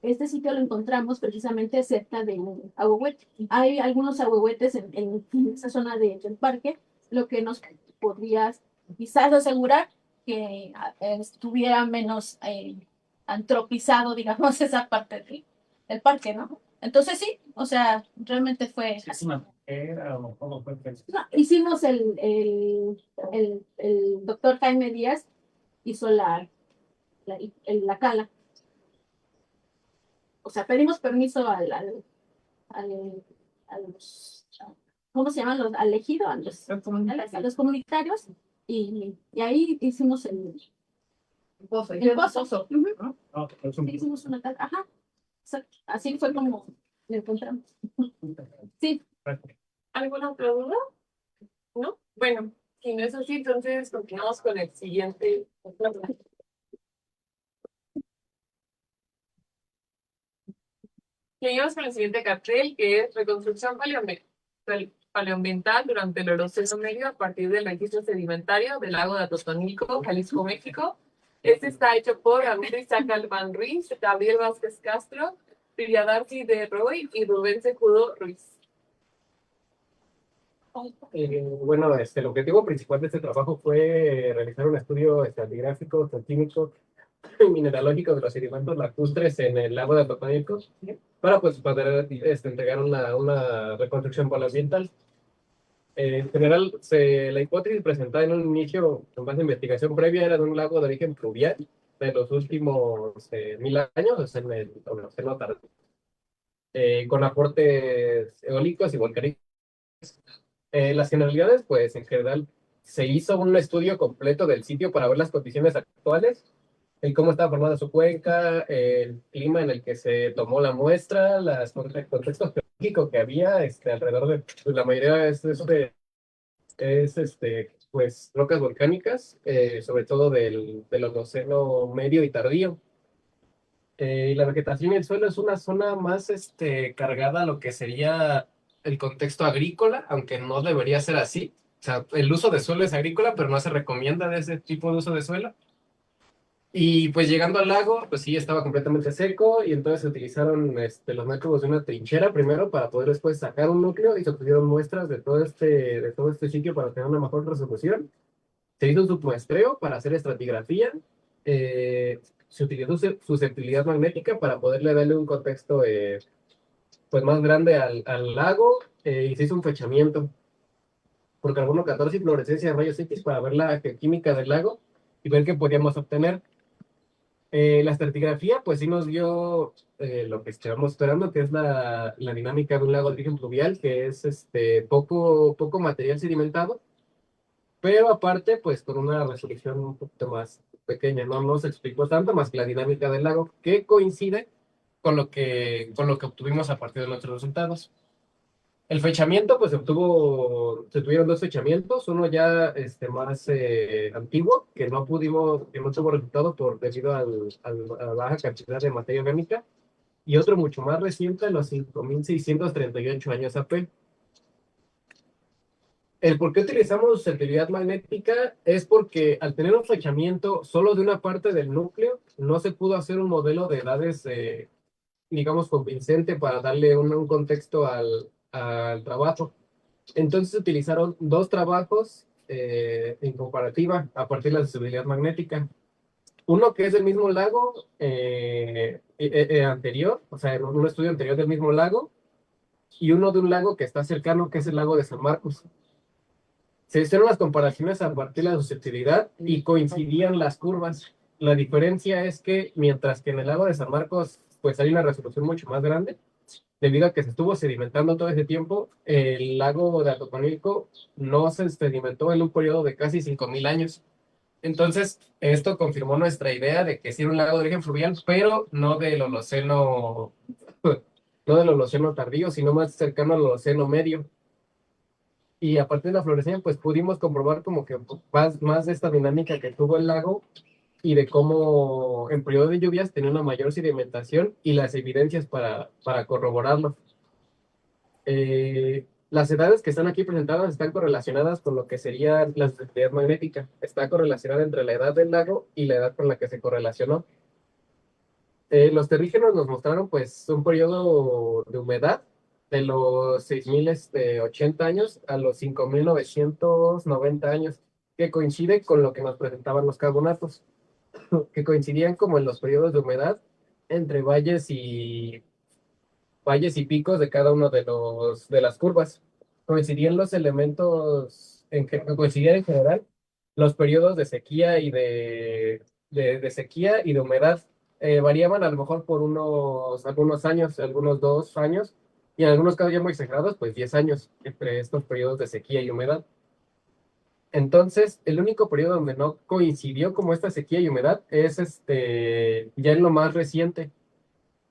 este sitio lo encontramos precisamente cerca de un ahuehuete. Hay algunos ahuehuetes en esa zona del parque, lo que nos podría quizás asegurar que estuviera menos antropizado, digamos, esa parte del parque, ¿no? Entonces sí, o sea, realmente fue ¿Es una mujer o cómo fue? No, hicimos el doctor Jaime Díaz hizo la cala. O sea, pedimos permiso a los, ¿cómo se llaman? Al ejido, a los comunitarios, y ahí hicimos el pozo. Sí, hicimos una cala, ajá. Así fue como lo encontramos. Sí. ¿Alguna otra duda? ¿No? Bueno, si no es así, entonces continuamos con el siguiente. Seguimos con el siguiente cartel, que es reconstrucción paleoambiental durante el Holoceno Medio a partir del registro sedimentario del lago de Atotonilco, Jalisco, México. Este está hecho por Ramiro Isaac Galván Ruiz, Gabriel Vázquez Castro, Lidia Darcy de Roy y Rubén Secudo Ruiz. Bueno, el objetivo principal de este trabajo fue realizar un estudio estratigráfico, geoquímico y mineralógico de los sedimentos lacustres en el lago de Atotonilco para pues, poder entregar una reconstrucción paleoambiental. En general, la hipótesis presentada en un inicio, en base a investigación previa, era de un lago de origen fluvial de los últimos 1000 años, o sea, en el Holoceno tardío, con aportes eólicos y volcánicos. Las generalidades, pues en general se hizo un estudio completo del sitio para ver las condiciones actuales, el cómo estaba formada su cuenca, el clima en el que se tomó la muestra, el contexto geológico que había alrededor de pues, la mayoría pues rocas volcánicas, sobre todo del Holoceno medio y tardío. Y la vegetación y el suelo es una zona más cargada a lo que sería el contexto agrícola, aunque no debería ser así. O sea, el uso de suelo es agrícola, pero no se recomienda de ese tipo de uso de suelo. Y pues llegando al lago, pues sí, estaba completamente seco y entonces se utilizaron los métodos de una trinchera primero para poder después sacar un núcleo y se obtuvieron muestras de todo este sitio para tener una mejor resolución. Se hizo un submuestreo para hacer estratigrafía. Se utilizó susceptibilidad magnética para poderle darle un contexto pues más grande al lago y se hizo un fechamiento por carbono 14 y fluorescencia de rayos X para ver la geoquímica del lago y ver qué podíamos obtener. La estratigrafía pues sí nos dio lo que estábamos esperando, que es la dinámica de un lago de origen pluvial, que es poco material sedimentado, pero aparte, pues con una resolución un poquito más pequeña, no se explicó tanto más que la dinámica del lago, que coincide con lo que obtuvimos a partir de nuestros resultados. El fechamiento, pues se tuvieron dos fechamientos, uno ya más antiguo, que no tuvo resultado debido a la baja cantidad de materia orgánica, y otro mucho más reciente, a los 5638 años AP. El por qué utilizamos susceptibilidad magnética es porque al tener un fechamiento solo de una parte del núcleo, no se pudo hacer un modelo de edades, digamos, convincente para darle un contexto al trabajo. Entonces se utilizaron dos trabajos en comparativa a partir de la sensibilidad magnética. Uno que es del mismo lago anterior, o sea, un estudio anterior del mismo lago, y uno de un lago que está cercano, que es el lago de San Marcos. Se hicieron las comparaciones a partir de la susceptibilidad y coincidían las curvas. La diferencia es que mientras que en el lago de San Marcos pues hay una resolución mucho más grande, debido a que se estuvo sedimentando todo ese tiempo, el lago de Atotonilco no se sedimentó en un periodo de casi 5000 años. Entonces, esto confirmó nuestra idea de que sí era un lago de origen fluvial, pero no del Holoceno, no del Holoceno tardío, sino más cercano al Holoceno medio. Y a partir de la floración, pues pudimos comprobar como que más de esta dinámica que tuvo el lago y de cómo en periodo de lluvias tenía una mayor sedimentación y las evidencias para corroborarlo. Las edades que están aquí presentadas están correlacionadas con lo que sería la susceptibilidad magnética. Está correlacionada entre la edad del lago y la edad con la que se correlacionó. Los terrígenos nos mostraron pues un periodo de humedad de los 6080 años a los 5990 años, que coincide con lo que nos presentaban los carbonatos, que coincidían como en los periodos de humedad entre valles y picos de cada uno de las curvas. Coincidían los elementos, coincidían en general los periodos de sequía y de sequía y de humedad. Variaban a lo mejor por algunos años, algunos 2 años, y en algunos casos ya muy exagerados, pues 10 años entre estos periodos de sequía y humedad. Entonces, el único periodo donde no coincidió como esta sequía y humedad es ya en lo más reciente,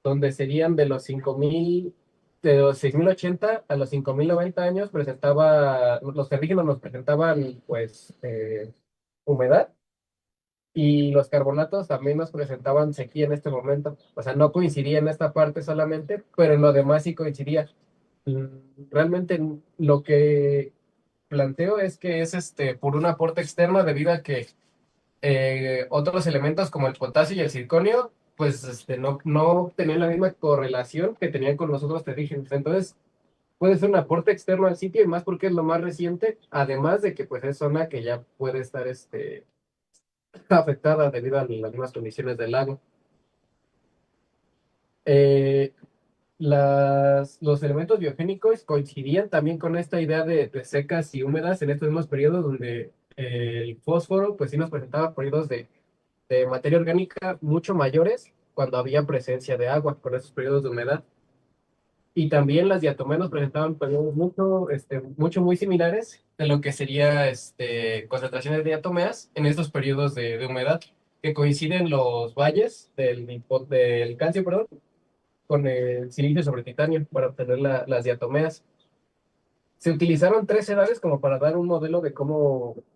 donde serían de los 6080 a los 5090 años, los terrígenos nos presentaban pues humedad, y los carbonatos también nos presentaban sequía en este momento. O sea, no coincidía en esta parte solamente, pero en lo demás sí coincidía. Realmente lo que planteo es que es por un aporte externo debido a que otros elementos como el potasio y el circonio pues no tenían la misma correlación que tenían con los otros terrígenos. Entonces puede ser un aporte externo al sitio y más porque es lo más reciente, además de que pues es zona que ya puede estar afectada debido a las mismas condiciones del lago. los elementos biogénicos coincidían también con esta idea de secas y húmedas en estos mismos periodos donde el fósforo pues sí nos presentaba periodos de materia orgánica mucho mayores cuando había presencia de agua con esos periodos de humedad. Y también las diatomeas nos presentaban periodos mucho muy similares de lo que sería concentraciones de diatomeas en estos periodos de humedad, que coinciden los valles del calcio, perdón, con el silicio sobre titanio para obtener las diatomeas. Se utilizaron 3 edades como para dar un modelo de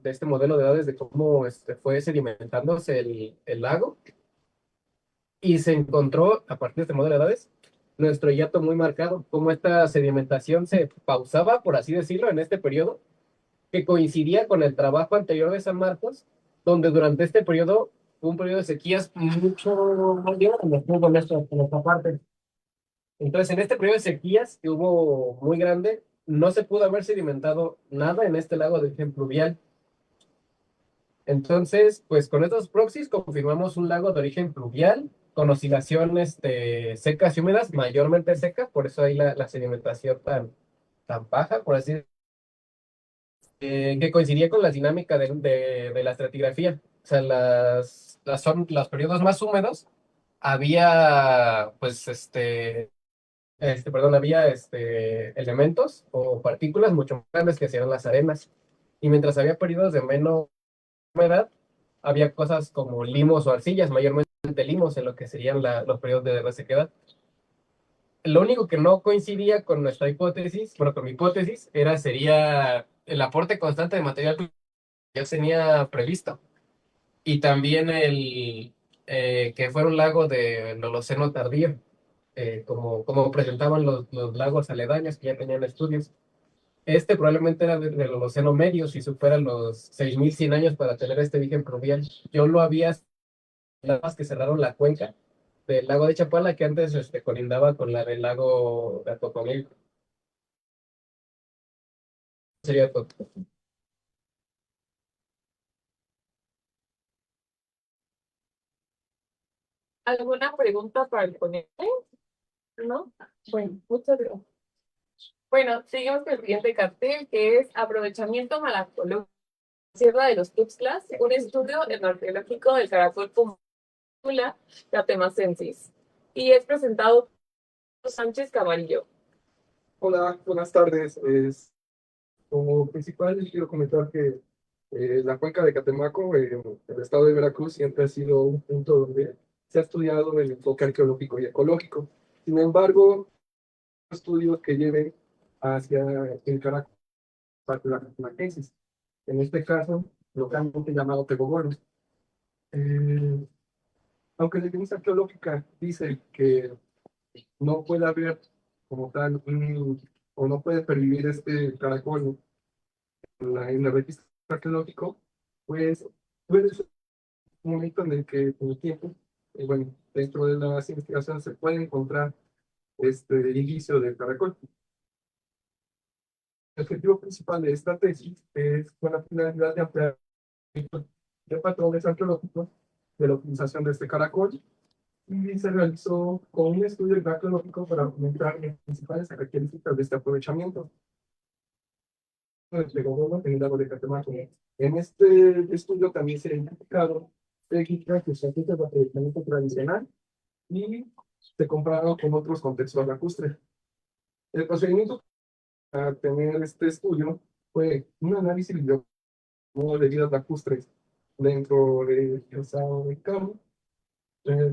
este modelo de edades, de cómo fue sedimentándose el lago, y se encontró, a partir de este modelo de edades, nuestro hiato muy marcado, cómo esta sedimentación se pausaba, por así decirlo, en este periodo, que coincidía con el trabajo anterior de San Marcos, donde durante este periodo fue un periodo de sequías mucho mayor en esta parte. Entonces, en este periodo de sequías que hubo muy grande, no se pudo haber sedimentado nada en este lago de origen pluvial. Entonces, pues con estos proxies confirmamos un lago de origen pluvial con oscilaciones secas y húmedas, mayormente secas, por eso hay la sedimentación tan baja, por así decirlo, que coincidía con la dinámica de la estratigrafía. O sea, son los periodos más húmedos, había, pues, había elementos o partículas mucho más grandes que hacían las arenas. Y mientras había periodos de menos humedad, había cosas como limos o arcillas, mayormente limos en lo que serían los periodos de resequedad. Lo único que no coincidía con nuestra hipótesis, bueno, con mi hipótesis, sería el aporte constante de material que yo tenía previsto. Y también que fuera un lago del Holoceno tardío, como presentaban los lagos aledaños que ya tenían estudios. Probablemente era del Holoceno medio, si superan los 6.100 años para tener este origen pluvial. Yo lo había, nada más que cerraron la cuenca del lago de Chapala, que antes colindaba con la del lago de Atotonilco. Sería todo. ¿Alguna pregunta para el ponente? ¿No? Bueno, muchas gracias. Bueno, seguimos con el siguiente cartel, que es aprovechamiento malacológico. Sierra de los Tuxtlas, un estudio arqueológico del caracol Pumula catemacensis. Y es presentado por Sánchez Camarillo. Hola, buenas tardes. Como principal, les quiero comentar que la cuenca de Catemaco, el estado de Veracruz, siempre ha sido un punto donde se ha estudiado el enfoque arqueológico y ecológico. Sin embargo, estudios que lleven hacia el carácter de la catemacensis. En este caso, localmente llamado Tegogoro. Aunque la evidencia arqueológica dice que no puede haber como tal o no puede pervivir este caracol en el registro arqueológico, pues puede ser un momento en el que con el tiempo, bueno, dentro de las investigaciones se puede encontrar el inicio del caracol. El objetivo principal de esta tesis es con la finalidad de ampliar de patrones arqueológicos de la utilización de este caracol, y se realizó con un estudio arqueológico para aumentar las principales características de este aprovechamiento. En el lago de Catemaco. En este estudio también se ha identificado técnicas de estrategias de aprovechamiento tradicional y se compararon con otros contextos lacustres. El procedimiento para tener este estudio fue un análisis de vidas lacustres dentro del estado de campo.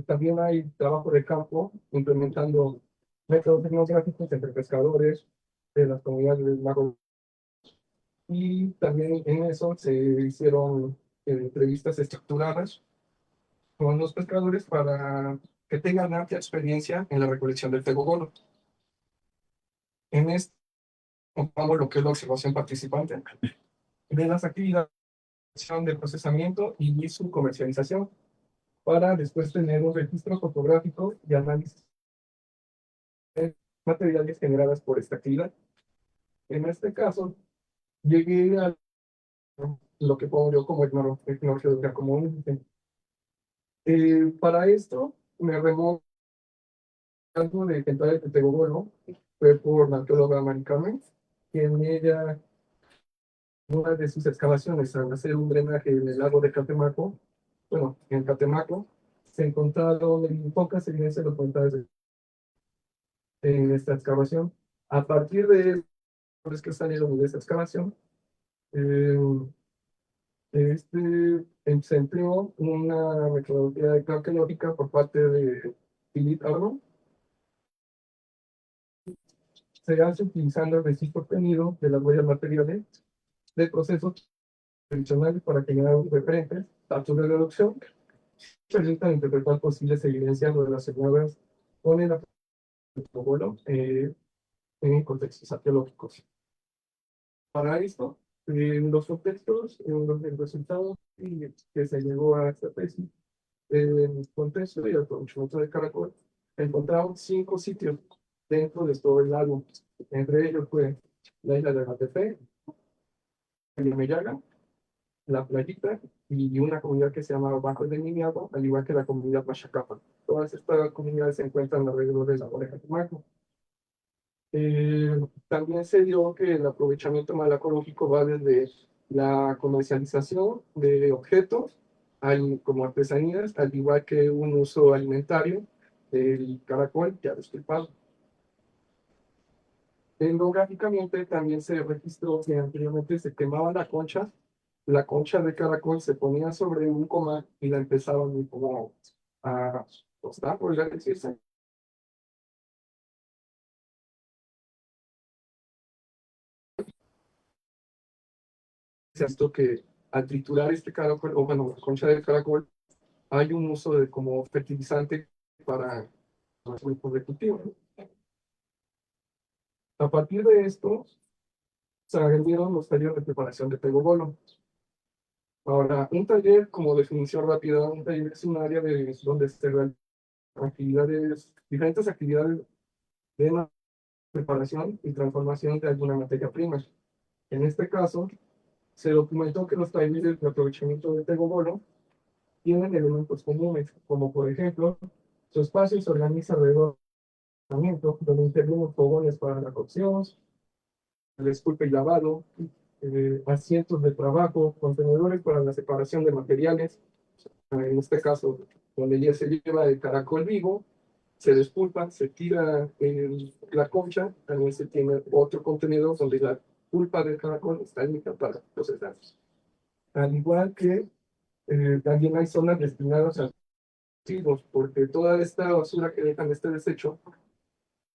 También hay trabajo de campo implementando métodos etnográficos entre pescadores de las comunidades del lago. Y también en eso se hicieron entrevistas estructuradas con los pescadores para que tengan amplia experiencia en la recolección del tegogolo. En esto contamos lo que es la observación participante de las actividades de procesamiento y su comercialización, para después tener un registro fotográfico y análisis de materiales generadas por esta actividad. En este caso, llegué a lo que pongo yo como etnología común. Para esto me remonto Algo de Gentaria de Tegogolo fue por la arqueóloga Mari Carmen, quien ella, en una de sus excavaciones, al hacer un drenaje en el lago de Catemaco, bueno, en Catemaco, se encontraron pocas evidencias documentales en esta excavación. A partir de los que salieron de esta excavación, eh, se empleó una metodología de arqueológica por parte de Philip Arnold. Se hace utilizando el registro obtenido de las huellas materiales de procesos tradicionales para generar referentes, datos de reducción, que permitan interpretar posibles evidencias relacionadas con el protocolo en contextos arqueológicos. Para esto, en los contextos, en los resultados que se llegó a esta tesis, en el contexto y el aprovechamiento de Caracol, encontramos 5 sitios dentro de todo el lago. Entre ellos fue la isla de Matepé, el Mellaga, la Playita y una comunidad que se llama Bajo de Niñado, al igual que la comunidad Machacapa. Todas estas comunidades se encuentran alrededor de la Bola de Catemaco. También se dio que el aprovechamiento malacológico va desde la comercialización de objetos como artesanías, al igual que un uso alimentario del caracol ya destipado. Etnográficamente también se registró que anteriormente se quemaba la concha de caracol se ponía sobre un comal y la empezaban como a tostar, podría decirse. Se ha visto que al triturar este caracol, o bueno, la concha del caracol, hay un uso de como fertilizante para los grupos de cultivo. A partir de esto, se vendieron los talleres de preparación de tegogolo. Ahora, un taller, como definición rápida, un taller es un área donde se realizan diferentes actividades de preparación y transformación de alguna materia prima. En este caso, se documentó que los talleres de aprovechamiento del tegogolo tienen elementos comunes, como por ejemplo, su espacio se organiza alrededor del tratamiento, donde intervienen fogones para la cocción, el esculpe y lavado, asientos de trabajo, contenedores para la separación de materiales, en este caso, donde ya se lleva el caracol vivo, se despulpa, se tira la concha, también se tiene otro contenedor donde la pulpa del caracol está lista para procesar. Al igual que también hay zonas destinadas a residuos, porque toda esta basura que dejan este desecho,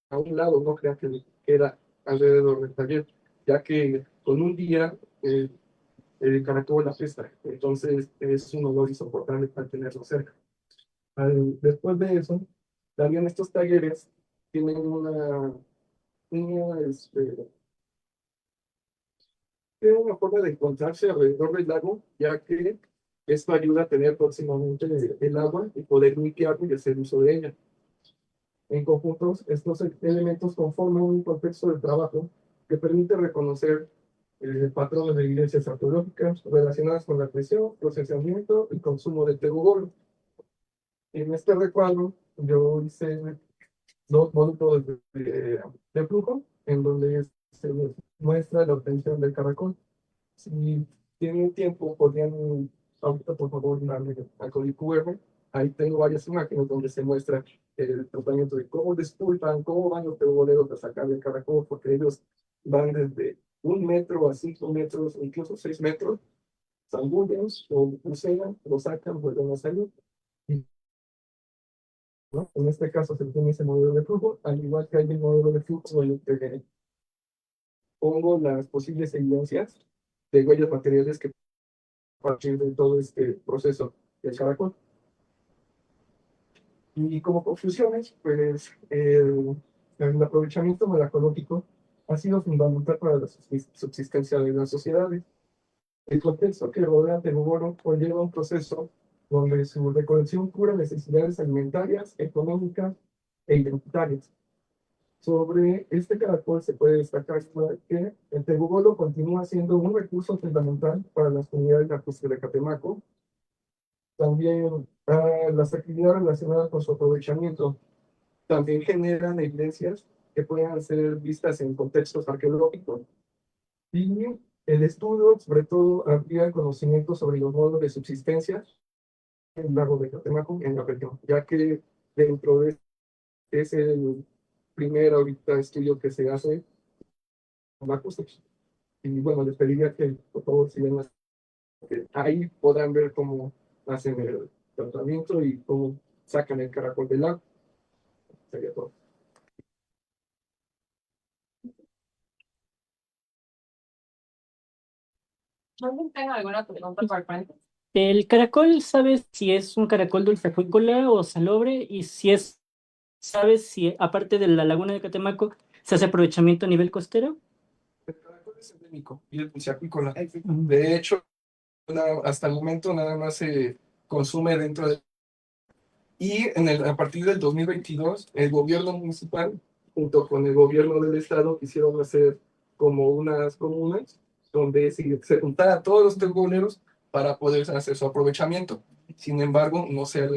a un lado no crean que queda alrededor del taller, ya que con un día el caracol la apesta, entonces es un olor insoportable para tenerlo cerca. Después de eso, también estos talleres tienen tienen una forma de encontrarse alrededor del lago, ya que esto ayuda a tener próximamente el agua y poder limpiarlo y hacer uso de ella. En conjuntos, estos elementos conforman un contexto de trabajo que permite reconocer patrones de evidencias arqueológicas relacionadas con la presión, procesamiento y consumo de tegogolo. En este recuadro, yo hice 2 módulos de flujo, en donde se muestra la obtención del caracol. Si tienen tiempo, podrían, ahorita por favor, darle al código QR. Ahí tengo varias imágenes donde se muestra el tratamiento de cómo despulpan, cómo van los tegoleros a sacar el caracol, porque ellos van desde 1 metro a 5 metros, incluso 6 metros, zambullen o pulsean, lo sacan, vuelven a salir. ¿No? En este caso se tiene ese modelo de flujo, al igual que hay el modelo de flujo en el que pongo las posibles evidencias de huellas materiales que a partir de todo este proceso del caracol. Y como conclusiones, pues el aprovechamiento malacológico ha sido fundamental para la subsistencia de las sociedades. El contexto que rodea al tegogolo conlleva un proceso donde su recolección cubra necesidades alimentarias, económicas e identitarias. Sobre este caracol se puede destacar que el tegogolo continúa siendo un recurso fundamental para las comunidades lacustres de Catemaco. También las actividades relacionadas con su aprovechamiento también generan evidencias que puedan ser vistas en contextos arqueológicos. Y el estudio, sobre todo, amplía el conocimiento sobre los modos de subsistencia en el lago de Catemaco en la región, ya que dentro de es el primer ahorita estudio que se hace con lacustres. Y bueno, les pediría que por favor si ven que ahí podrán ver cómo hacen el tratamiento y cómo sacan el caracol del lago. Sería todo. ¿Alguien tenga alguna pregunta para Frank? El caracol, ¿sabes si es un caracol dulceacuícola o salobre? Y si es, ¿sabes si aparte de la laguna de Catemaco se hace aprovechamiento a nivel costero? El caracol es endémico y el dulceacuícola. De hecho, hasta el momento nada más se consume dentro de... Y a partir del 2022, el gobierno municipal, junto con el gobierno del estado, quisieron hacer como unas comunas donde se juntaran todos los tegoneros para poder hacer su aprovechamiento. Sin embargo, no se ha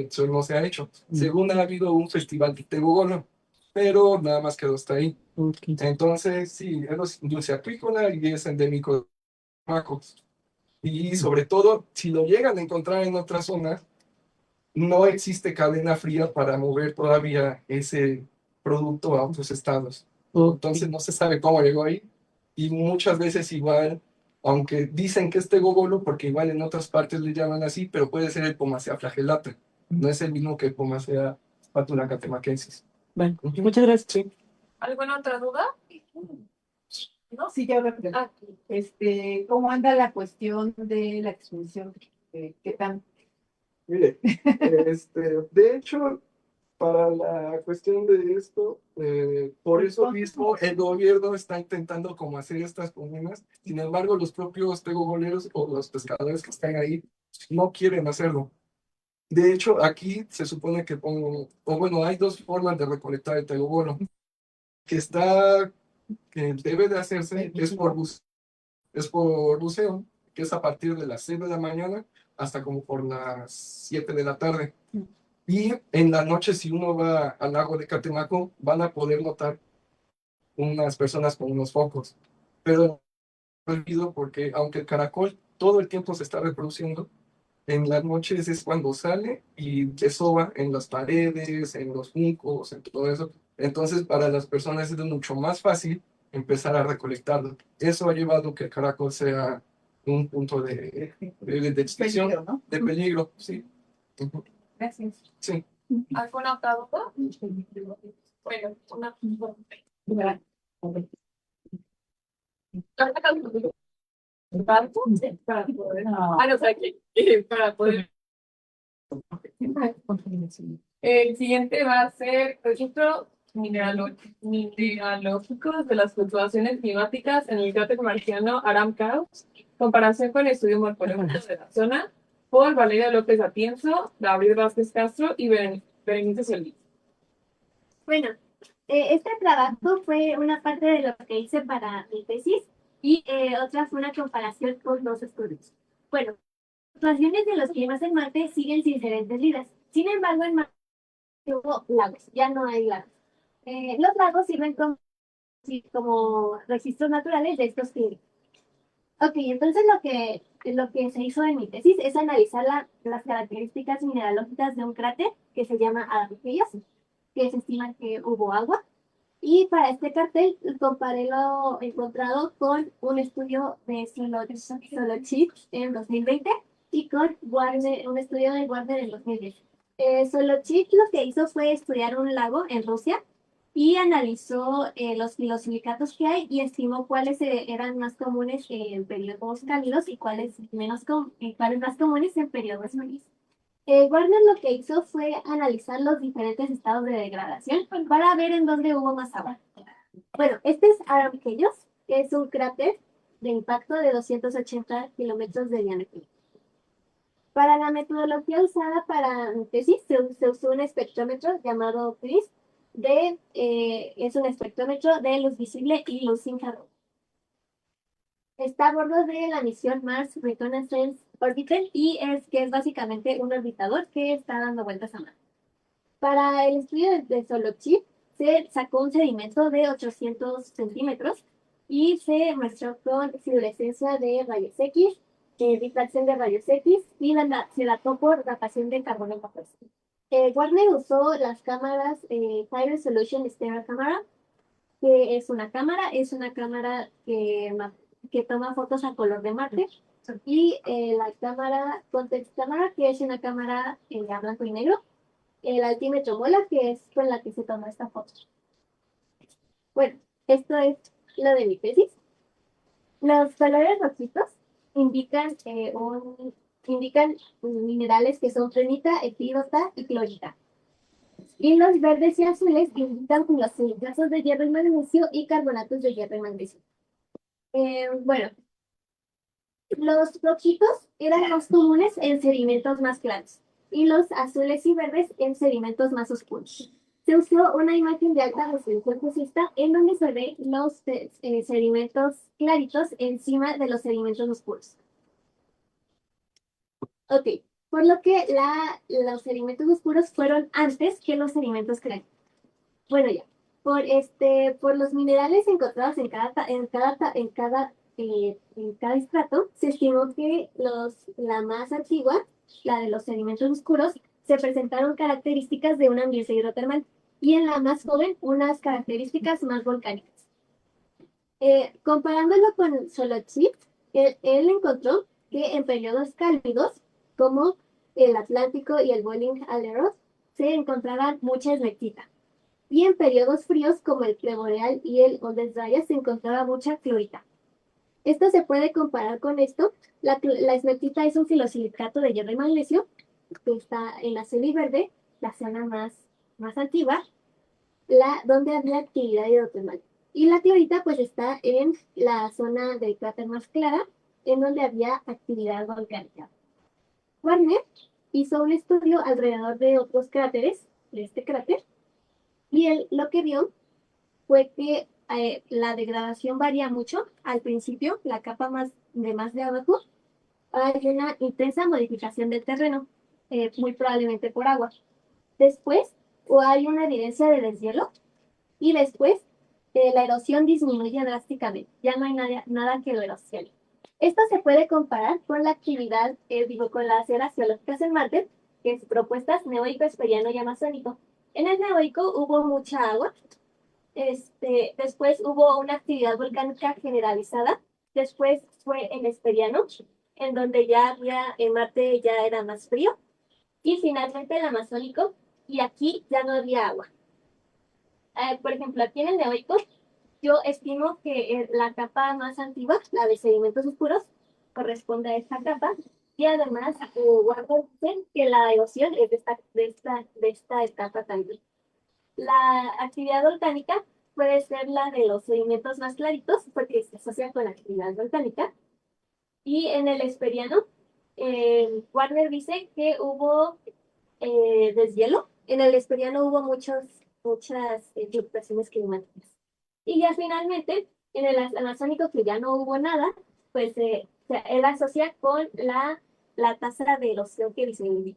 hecho. Según ha habido un festival de tegogolo, pero nada más quedó hasta ahí. Entonces, sí, es dulce acuícola y es endémico de Macos. Y sobre todo, si lo llegan a encontrar en otras zonas, no existe cadena fría para mover todavía ese producto a otros estados. Entonces no se sabe cómo llegó ahí y muchas veces igual, aunque dicen que es tegogolo, porque igual en otras partes le llaman así, pero puede ser el Pomacea flagellata. No es el mismo que el Pomacea spatula catemacensis. Bueno, muchas gracias. Sí. ¿Alguna otra duda? No, sí, ya voy a ¿cómo anda la cuestión de la exposición? ¿Qué tan? Mire, de hecho, para la cuestión de esto, por eso mismo el gobierno está intentando como hacer estas comunas. Sin embargo, los propios tegogoleros o los pescadores que están ahí no quieren hacerlo. De hecho, aquí se supone que hay dos formas de recolectar el tegogolo. Que debe de hacerse es por buceo, que es a partir de las 6 de la mañana hasta como por las 7 de la tarde. Y en la noche, si uno va al lago de Catemaco, van a poder notar unas personas con unos focos. Pero prohibido porque aunque el caracol todo el tiempo se está reproduciendo, en las noches es cuando sale y desova en las paredes, en los juncos, en todo eso. Entonces, para las personas es mucho más fácil empezar a recolectarlo. Eso ha llevado a que el caracol sea un punto de extinción, Peligro, ¿no? de peligro, sí. Gracias. Sí. ¿Alguna otra duda? Bueno, una. Para poder. No, para poder. El siguiente va a ser registro mineralógico de las fluctuaciones climáticas en el cráter marciano Aram-Kao, comparación con el estudio morfológico de la zona, por Valeria López Atienzo, Gabriel Vázquez Castro y Berenice Solís. Bueno, este trabajo fue una parte de lo que hice para mi tesis y otra fue una comparación con dos estudios. Bueno, las fluctuaciones de los climas en Marte siguen sin ser entendidas. Sin embargo, en Marte hubo lagos, ya no hay lagos. Los lagos sirven como registros naturales de estos climas. Ok, entonces lo que se hizo en mi tesis es analizar las características mineralógicas de un cráter que se llama Aram-Keos, que se estima que hubo agua. Y para este cartel comparé lo encontrado con un estudio de Solochit en 2020 y con un estudio de Warner en 2010. Solochit lo que hizo fue estudiar un lago en Rusia y analizó los silicatos que hay y estimó cuáles eran más comunes en periodos cálidos y cuáles más comunes en periodos fríos. Warner lo que hizo fue analizar los diferentes estados de degradación para ver en dónde hubo más agua. Bueno, este es Aram-Keos, que es un cráter de impacto de 280 kilómetros de diámetro. Para la metodología usada para mi tesis se usó un espectrómetro llamado CRISP, es un espectrómetro de luz visible y luz infrarroja. Está a bordo de la misión Mars Reconnaissance Orbiter y que es básicamente un orbitador que está dando vueltas a Marte. Para el estudio de Xolotl se sacó un sedimento de 800 centímetros y se muestró con fluorescencia de rayos X, difracción de rayos X y se dató por datación de carbono 14. Warner usó las cámaras High Resolution Stellar Camera, que es una cámara que toma fotos a color de Marte, y la cámara Context Camera, que es una cámara a blanco y negro, el altímetro Mola, que es con la que se toma esta foto. Bueno, esto es lo de mi tesis. Los colores rojitos indican minerales que son frenita, epidota y clorita. Y los verdes y azules indican los silicazos de hierro y magnesio y carbonatos de hierro y magnesio. Bueno, los rojitos eran más comunes en sedimentos más claros y los azules y verdes en sedimentos más oscuros. Se usó una imagen de alta resolución fusista en donde se ven los sedimentos claritos encima de los sedimentos oscuros. Ok, por lo que los sedimentos oscuros fueron antes que los sedimentos claritos. Bueno, ya, por los minerales encontrados en cada estrato, se estimó que la más antigua, la de los sedimentos oscuros, se presentaron características de un ambiente hidrotermal y en la más joven unas características más volcánicas. Comparándolo con Xolotl, él encontró que en periodos cálidos, como el Atlántico y el Boiling Aleros, se encontraba mucha esmectita. Y en periodos fríos, como el preboreal y el Odesdaya, se encontraba mucha clorita. Esto se puede comparar con esto. La esmeltita es un filosilicato de hierro y magnesio, que está en azul y verde, la zona más antigua, donde había actividad hidrotermal. Y la clorita pues está en la zona del cráter más clara, en donde había actividad volcánica. Warner hizo un estudio alrededor de otros cráteres, de este cráter, y él lo que vio fue que la degradación varía mucho. Al principio, la capa más de abajo, hay una intensa modificación del terreno, muy probablemente por agua. Después, hay una evidencia de deshielo, y después la erosión disminuye drásticamente. Ya no hay nada que lo erosione. Esto se puede comparar con la actividad, con las eras geológicas en Marte, que es propuestas neoico, esperiano y amazónico. En el neoico hubo mucha agua. Después hubo una actividad volcánica generalizada. Después fue el esperiano, en donde en Marte ya era más frío. Y finalmente el amazónico, y aquí ya no había agua. Por ejemplo, aquí en el neoico, yo estimo que la capa más antigua, la de sedimentos oscuros, corresponde a esta capa. Y además, Warner dice que la erosión es de esta etapa también. La actividad volcánica puede ser la de los sedimentos más claritos, porque se asocia con la actividad volcánica. Y en el esperiano, Warner dice que hubo deshielo. En el esperiano hubo muchas fluctuaciones climáticas. Y ya finalmente, en el amazónico, que ya no hubo nada, pues él asocia con la tasa de erosión que disminuyó.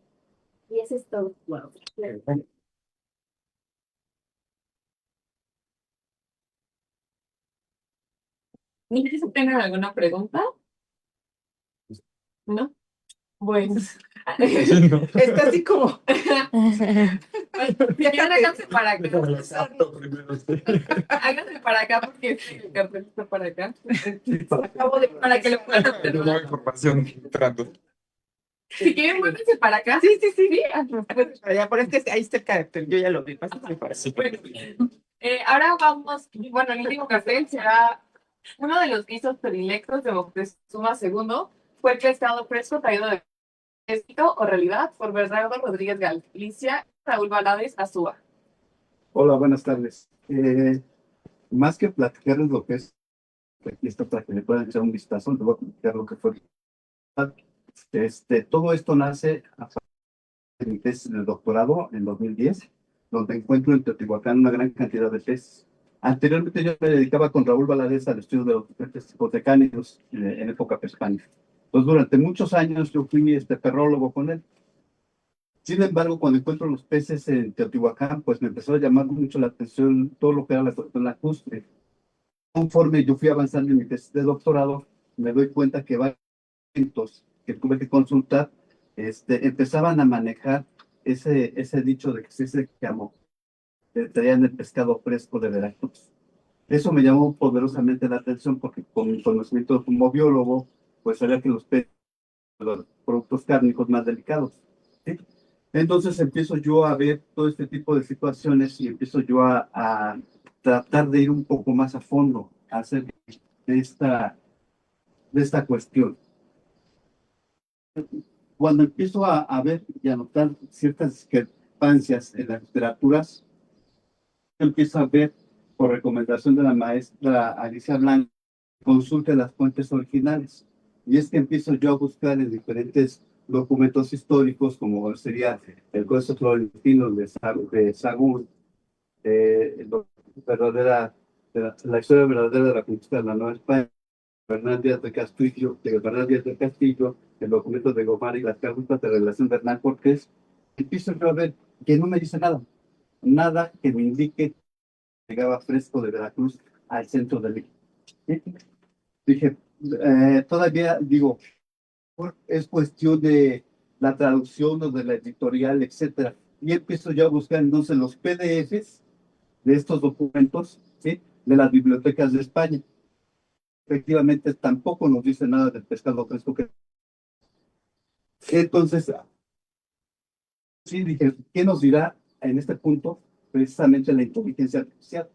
Y eso es todo. Wow. ¿No sé si tengan alguna pregunta? ¿No? Bueno. Está así como. Si quieren, háganse para acá. Háganse para acá porque el cartel está para acá. Para que lo puedan Pero no hay información entrando. Si quieren, muévanse para acá. Sí. Ya, por ahí está el cartel, yo ya lo vi. Pásate para allá. Bueno, ahora vamos, bueno, el último cartel será uno de los guisos predilectos de Moctezuma II, fue el pescado fresco traído de éxito o realidad por Bernardo Rodríguez Galicia, Raúl Valadez Azúa. Hola, buenas tardes. Más que platicarles lo que es, aquí está para que le puedan echar un vistazo, les voy a platicar lo que fue. Todo esto nace a partir de mi tesis de doctorado en 2010, donde encuentro en Teotihuacán una gran cantidad de tesis. Anteriormente yo me dedicaba con Raúl Valadez al estudio de los diferentes tipos de cánidos en época prehispánica. Entonces, durante muchos años yo fui perrólogo con él. Sin embargo, cuando encuentro los peces en Teotihuacán, pues me empezó a llamar mucho la atención todo lo que era la lacustre. Conforme yo fui avanzando en mi tesis de doctorado, me doy cuenta que varios eventos que tuve que consultar empezaban a manejar ese dicho de que se llamó, traían el pescado fresco de Veracruz. Eso me llamó poderosamente la atención porque con mi conocimiento como biólogo, pues sabía que los peces son los productos cárnicos más delicados, ¿sí? Entonces empiezo yo a ver todo este tipo de situaciones y empiezo yo a tratar de ir un poco más a fondo a hacer de esta cuestión. Cuando empiezo a ver y a notar ciertas discrepancias en las literaturas, empiezo a ver, por recomendación de la maestra Alicia Blanco, consulte las fuentes originales. Y es que empiezo yo a buscar en diferentes documentos históricos, como sería el Códice Florentino de Sagún, la historia verdadera de la conquista de la Nueva España, Bernal Díaz de Castillo, el documento de Gomara y las cartas de relación de Hernán Cortés. Empiezo yo a ver que no me dice nada que me indique que llegaba fresco de Veracruz al centro de México. Dije, todavía digo, es cuestión de la traducción o de la editorial, etcétera. Y empiezo yo a buscar entonces los PDFs de estos documentos, ¿sí?, de las bibliotecas de España. Efectivamente, tampoco nos dice nada del pescado fresco. Entonces, sí, dije, ¿qué nos dirá en este punto? Precisamente la inteligencia artificial.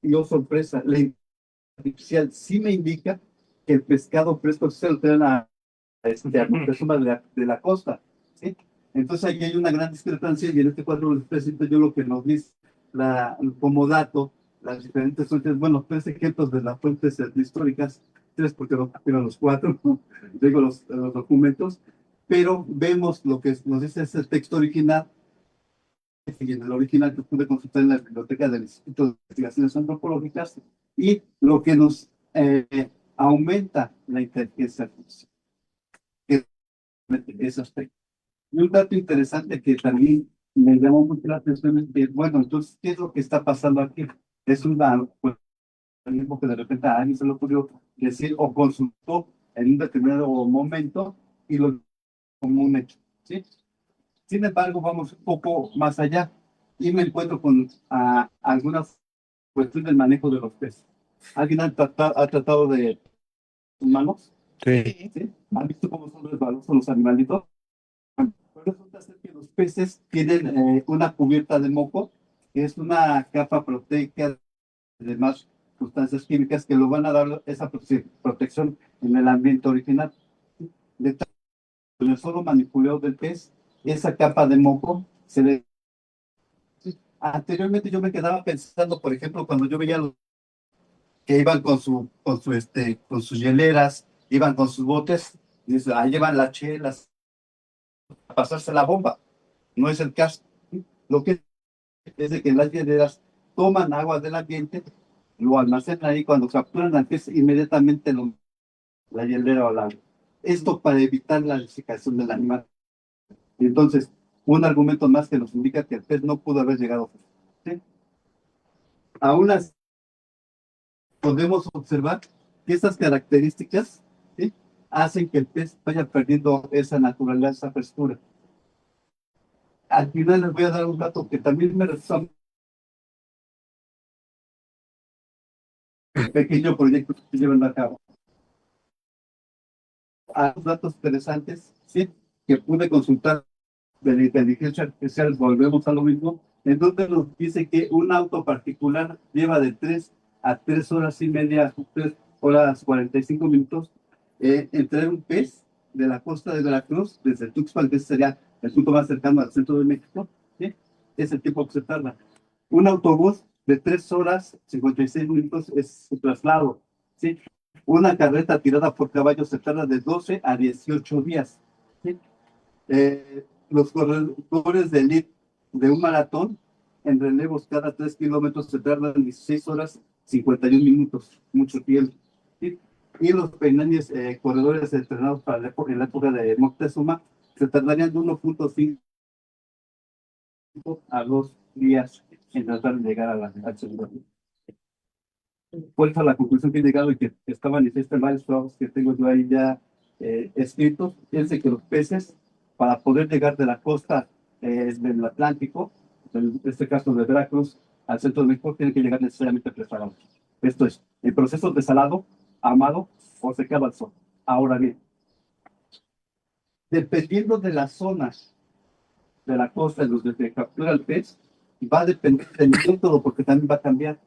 Y oh, sorpresa, la inteligencia artificial sí me indica que el pescado fresco se lo traen a Moctezuma de la costa, ¿sí? Entonces ahí hay una gran discrepancia y en este cuadro les presento yo lo que nos dice como dato las diferentes fuentes, bueno, 3 ejemplos de las fuentes históricas, 3 porque no eran los 4, digo los documentos, pero vemos lo que nos dice ese texto original, y en el original que pude consultar en la biblioteca del Instituto de Investigaciones Antropológicas, y lo que nos aumenta la inteligencia artificial. Ese aspecto. Y un dato interesante que también me llamó mucho la atención es que, bueno, entonces, ¿qué es lo que está pasando aquí? Es pues, mismo que de repente a alguien se le ocurrió decir o consultó en un determinado momento y lo como un hecho, ¿sí? Sin embargo, vamos un poco más allá y me encuentro con algunas cuestiones del manejo de los peces. ¿Alguien ha tratado de humanos? Sí. ¿Sí? ¿Han visto cómo son resbalosos los animalitos? Resulta ser que los peces tienen una cubierta de moco, que es una capa proteica de demás sustancias químicas que lo van a dar esa protección en el ambiente original. De tal, con el solo manipulado del pez, esa capa de moco se le... Anteriormente yo me quedaba pensando, por ejemplo, cuando yo veía los que iban con sus hieleras, iban con sus botes, y dice, ahí llevan las chelas, a pasarse la bomba. No es el caso. Lo que es de que las hieleras toman agua del ambiente, lo almacenan ahí, cuando capturan al pez, inmediatamente la hielera o el agua. Esto para evitar la desecación del animal. Y entonces, un argumento más que nos indica que el pez no pudo haber llegado. ¿Sí? Aún así, podemos observar que estas características, ¿sí?, hacen que el pez vaya perdiendo esa naturaleza, esa frescura. Al final les voy a dar un dato que también me resulta un pequeño proyecto que estoy llevando a cabo. Hay datos interesantes, ¿sí?, que pude consultar de la inteligencia artificial, volvemos a lo mismo, en donde nos dice que un auto particular lleva de 3 a 3 horas y media, 3 horas 45 minutos, en traer un pez de la costa de Veracruz, desde Tuxpan, que sería el punto más cercano al centro de México, ¿sí?, es el tiempo que se tarda. Un autobús de 3 horas 56 minutos es su traslado, ¿sí? Una carreta tirada por caballos se tarda de 12 a 18 días, ¿sí? Los corredores de elite de un maratón en relevos cada 3 kilómetros se tardan 16 horas 51 minutos, mucho tiempo, ¿sí? Y los peinanes corredores entrenados en la época de Moctezuma se tardarían de 1.5 a 2 días en tratar de llegar a al segundo. ¿Cuál es la conclusión que he llegado y que está manifiesta en varios trabajos que tengo yo ahí ya escritos? Fíjense que los peces, para poder llegar de la costa del Atlántico, en este caso de Veracruz, al centro de México, tienen que llegar necesariamente preparados. Esto es, el proceso de salado, amado o secado al sol. Ahora bien, dependiendo de las zonas de la costa en donde se captura el pez, va a depender del método, porque también va a cambiar.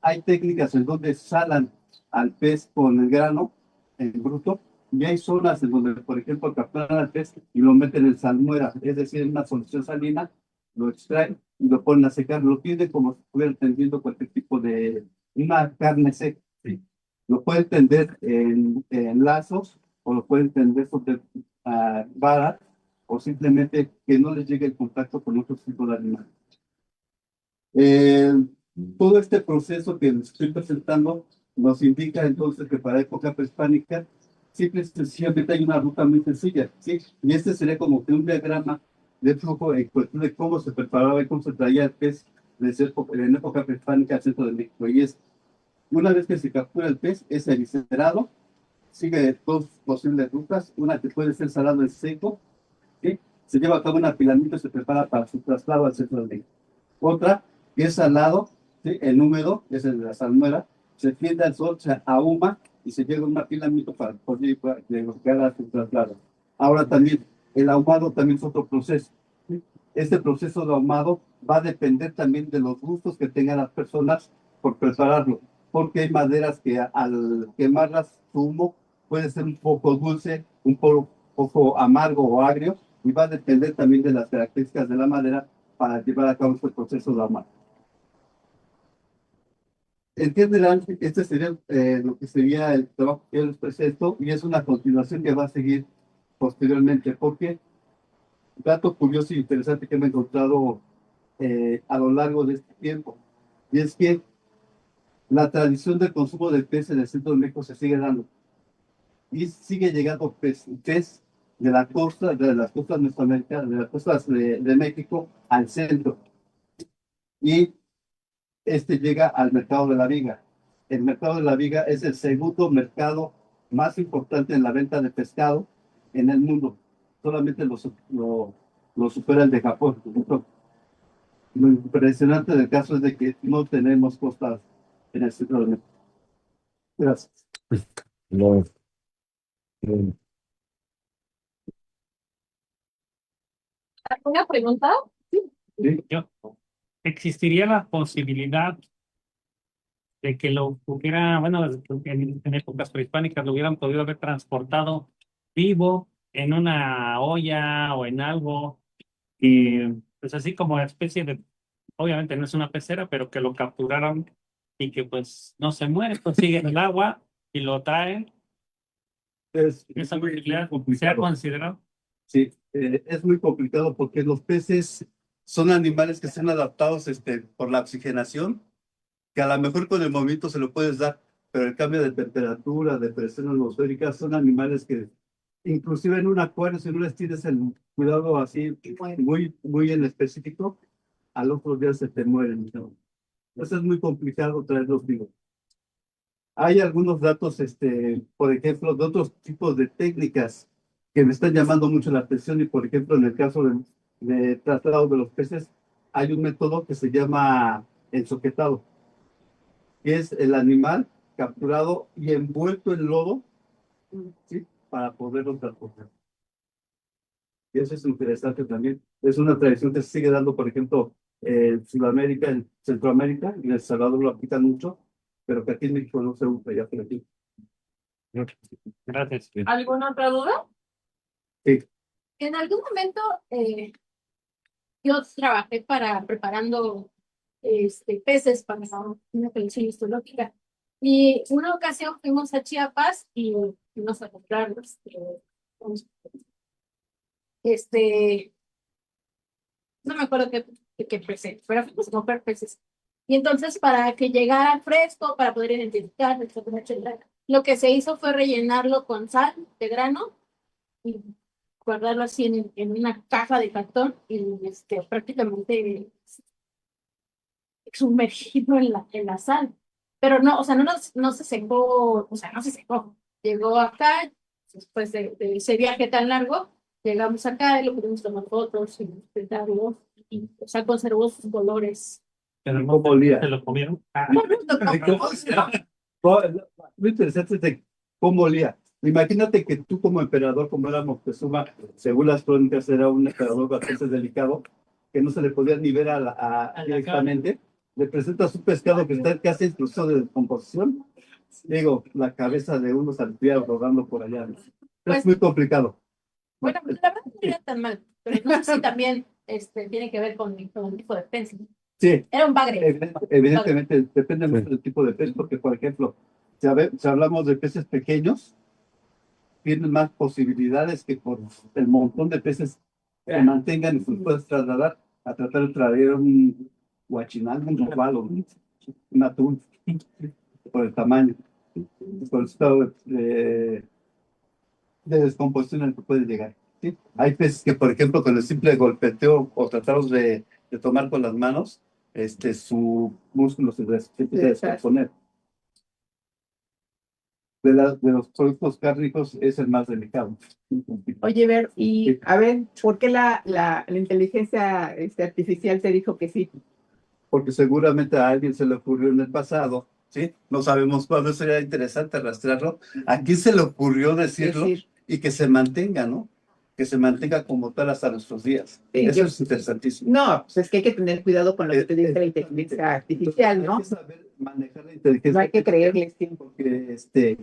Hay técnicas en donde salan al pez con el grano en bruto, y hay zonas en donde, por ejemplo, capturan al pez y lo meten en salmuera, es decir, en una solución salina, lo extraen y lo ponen a secar, lo tienden como si estuvieran tendiendo cualquier tipo de una carne seca. ¿Sí? Lo pueden tender en lazos o lo pueden tender sobre varas, o simplemente que no les llegue el contacto con otro tipo de animales. Todo este proceso que les estoy presentando nos indica entonces que para época prehispánica simple y sencillamente hay una ruta muy sencilla, ¿sí? Y este sería como que un diagrama de flujo en cuestión de cómo se preparaba y cómo se traía el pez desde en época prehispánica al centro de México. Y es, una vez que se captura el pez, es eviscerado, sigue 2 posibles rutas, una que puede ser salado en seco, ¿sí? Se lleva a cabo un apilamiento y se prepara para su traslado al centro de México. Otra, que es salado, ¿sí? El húmedo, es el de la salmuera, se tiende al sol, se ahuma y se llega a un apilamiento para poder llegar a su traslado. Ahora también, el ahumado también es otro proceso, ¿sí? Este proceso de ahumado va a depender también de los gustos que tengan las personas por prepararlo, porque hay maderas que al quemarlas, su humo puede ser un poco dulce, un poco amargo o agrio, y va a depender también de las características de la madera para llevar a cabo este proceso de ahumado. Entenderán que este sería lo que sería el trabajo que yo les presento, y es una continuación que va a seguir posteriormente, porque dato curioso y interesante que me he encontrado a lo largo de este tiempo, y es que la tradición del consumo del pez en el centro de México se sigue dando, y sigue llegando pez de la costa, de las costas mesoamericanas, de las costas de México al centro, y este llega al mercado de la viga. El mercado de la viga es el segundo mercado más importante en la venta de pescado en el mundo. Solamente lo supera el de Japón. Lo impresionante del caso es de que no tenemos costas en el centro de México. Gracias. ¿Alguna pregunta? Sí. ¿Existiría la posibilidad de que lo hubiera, bueno, en épocas prehispánicas lo hubieran podido haber transportado vivo en una olla o en algo, y pues así como especie de, obviamente no es una pecera, pero que lo capturaron y que pues no se muere, pues sigue en el agua y lo traen? ¿Esa posibilidad se ha considerado? Sí, es muy complicado porque los peces son animales que están adaptados por la oxigenación, que a lo mejor con el movimiento se lo puedes dar, pero el cambio de temperatura, de presión atmosférica, son animales que inclusive en un acuario, si no les tienes el cuidado así muy en específico, al otro día se te mueren, ¿no? Eso es muy complicado traerlos vivos. Hay algunos datos, por ejemplo, de otros tipos de técnicas que me están llamando mucho la atención, y por ejemplo, en el caso de traslado de los peces, hay un método que se llama ensoquetado, que es el animal capturado y envuelto en lodo, ¿sí? Para poderlo transportar. Y eso es interesante también. Es una tradición que se sigue dando, por ejemplo, en Sudamérica, en Centroamérica, y en El Salvador lo aplican mucho, pero que aquí en México no se usa ya por aquí. Gracias. ¿Alguna otra duda? Sí. En algún momento yo trabajé preparando peces para una colección histológica. Y una ocasión fuimos a Chiapas y fuimos a comprarlos. No me acuerdo qué peces, pero fuimos a comprar peces. Y entonces, para que llegara fresco, para poder identificar, etcétera, etcétera, lo que se hizo fue rellenarlo con sal de grano y guardarlo así en una caja de cartón y prácticamente sumergido en la sal. Pero no, o sea, no se secó, o sea, no se secó. Llegó acá, después de ese viaje tan largo, llegamos acá y lo pudimos tomar fotos y pintarlo, y, o sea, conservó sus colores. Pero ¿Cómo olía? ¿se lo comieron? Lo interesante es de cómo olía. Imagínate que tú como emperador, como era Moctezuma, según las crónicas, era un emperador bastante delicado, que no se le podía ni ver directamente. Le presentas un pescado que está casi en proceso de descomposición. Digo, la cabeza de uno saldría rodando por allá. Pues, es muy complicado. Bueno, la verdad no era tan mal, pero no sé si también tiene que ver con el tipo de pez. Sí. Era un bagre. Evidentemente, depende mucho del tipo de pez, porque, por ejemplo, si hablamos de peces pequeños, tienen más posibilidades que por el montón de peces que mantengan y se puedes trasladar a tratar de traer un guachinango, un robalo, un atún, por el tamaño, por el estado de descomposición al que puede llegar. ¿Sí? Hay peces que, por ejemplo, con el simple golpeteo o tratarlos de tomar con las manos, su músculo se empieza a descomponer. De los productos cárnicos es el más delicado. Oye, Ver, y Sí. a ver, ¿por qué la inteligencia artificial te dijo que sí? Porque seguramente a alguien se le ocurrió en el pasado, ¿sí? No sabemos cuándo, sería interesante rastrearlo. ¿A quién se le ocurrió decirlo y que se mantenga, ¿no? Que se mantenga como tal hasta nuestros días. Sí, Eso es interesantísimo. No, pues es que hay que tener cuidado con lo que te dice la inteligencia artificial, ¿no? Hay que saber manejar la inteligencia No hay que artificial, creerle siempre. porque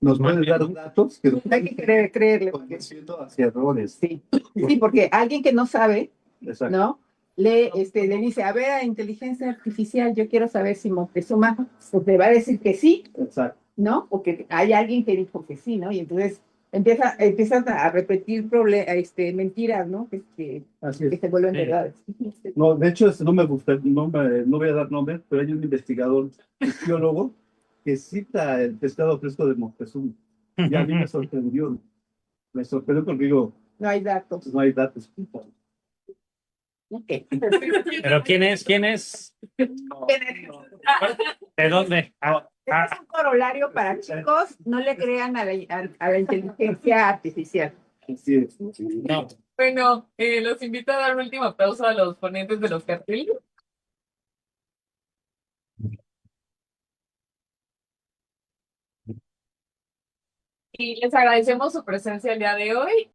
nos puede dar datos que No hay que creerle. conduciendo hacia errores. Sí, sí, porque alguien que no sabe, Exacto. ¿no? Le dice, a ver, a inteligencia artificial, yo quiero saber si Moctezuma, pues le va a decir que sí, Exacto. ¿no? Porque hay alguien que dijo que sí, ¿no? Y entonces empiezas a repetir mentiras, ¿no? Así es. Que se vuelven Sí. verdades. No, de hecho, no me gusta, no voy a dar nombres, pero hay un investigador, un biólogo, que cita el pescado fresco de Moctezuma. Y a mí me sorprendió. Me sorprendió porque digo, No hay datos. no hay datos. Okay. ¿Pero quién es? ¿Quién es? ¿De dónde? Es un corolario para chicos, no le crean a la inteligencia artificial. Así es. No. Bueno, los invito a dar un último aplauso a los ponentes de los carteles. Y les agradecemos su presencia el día de hoy.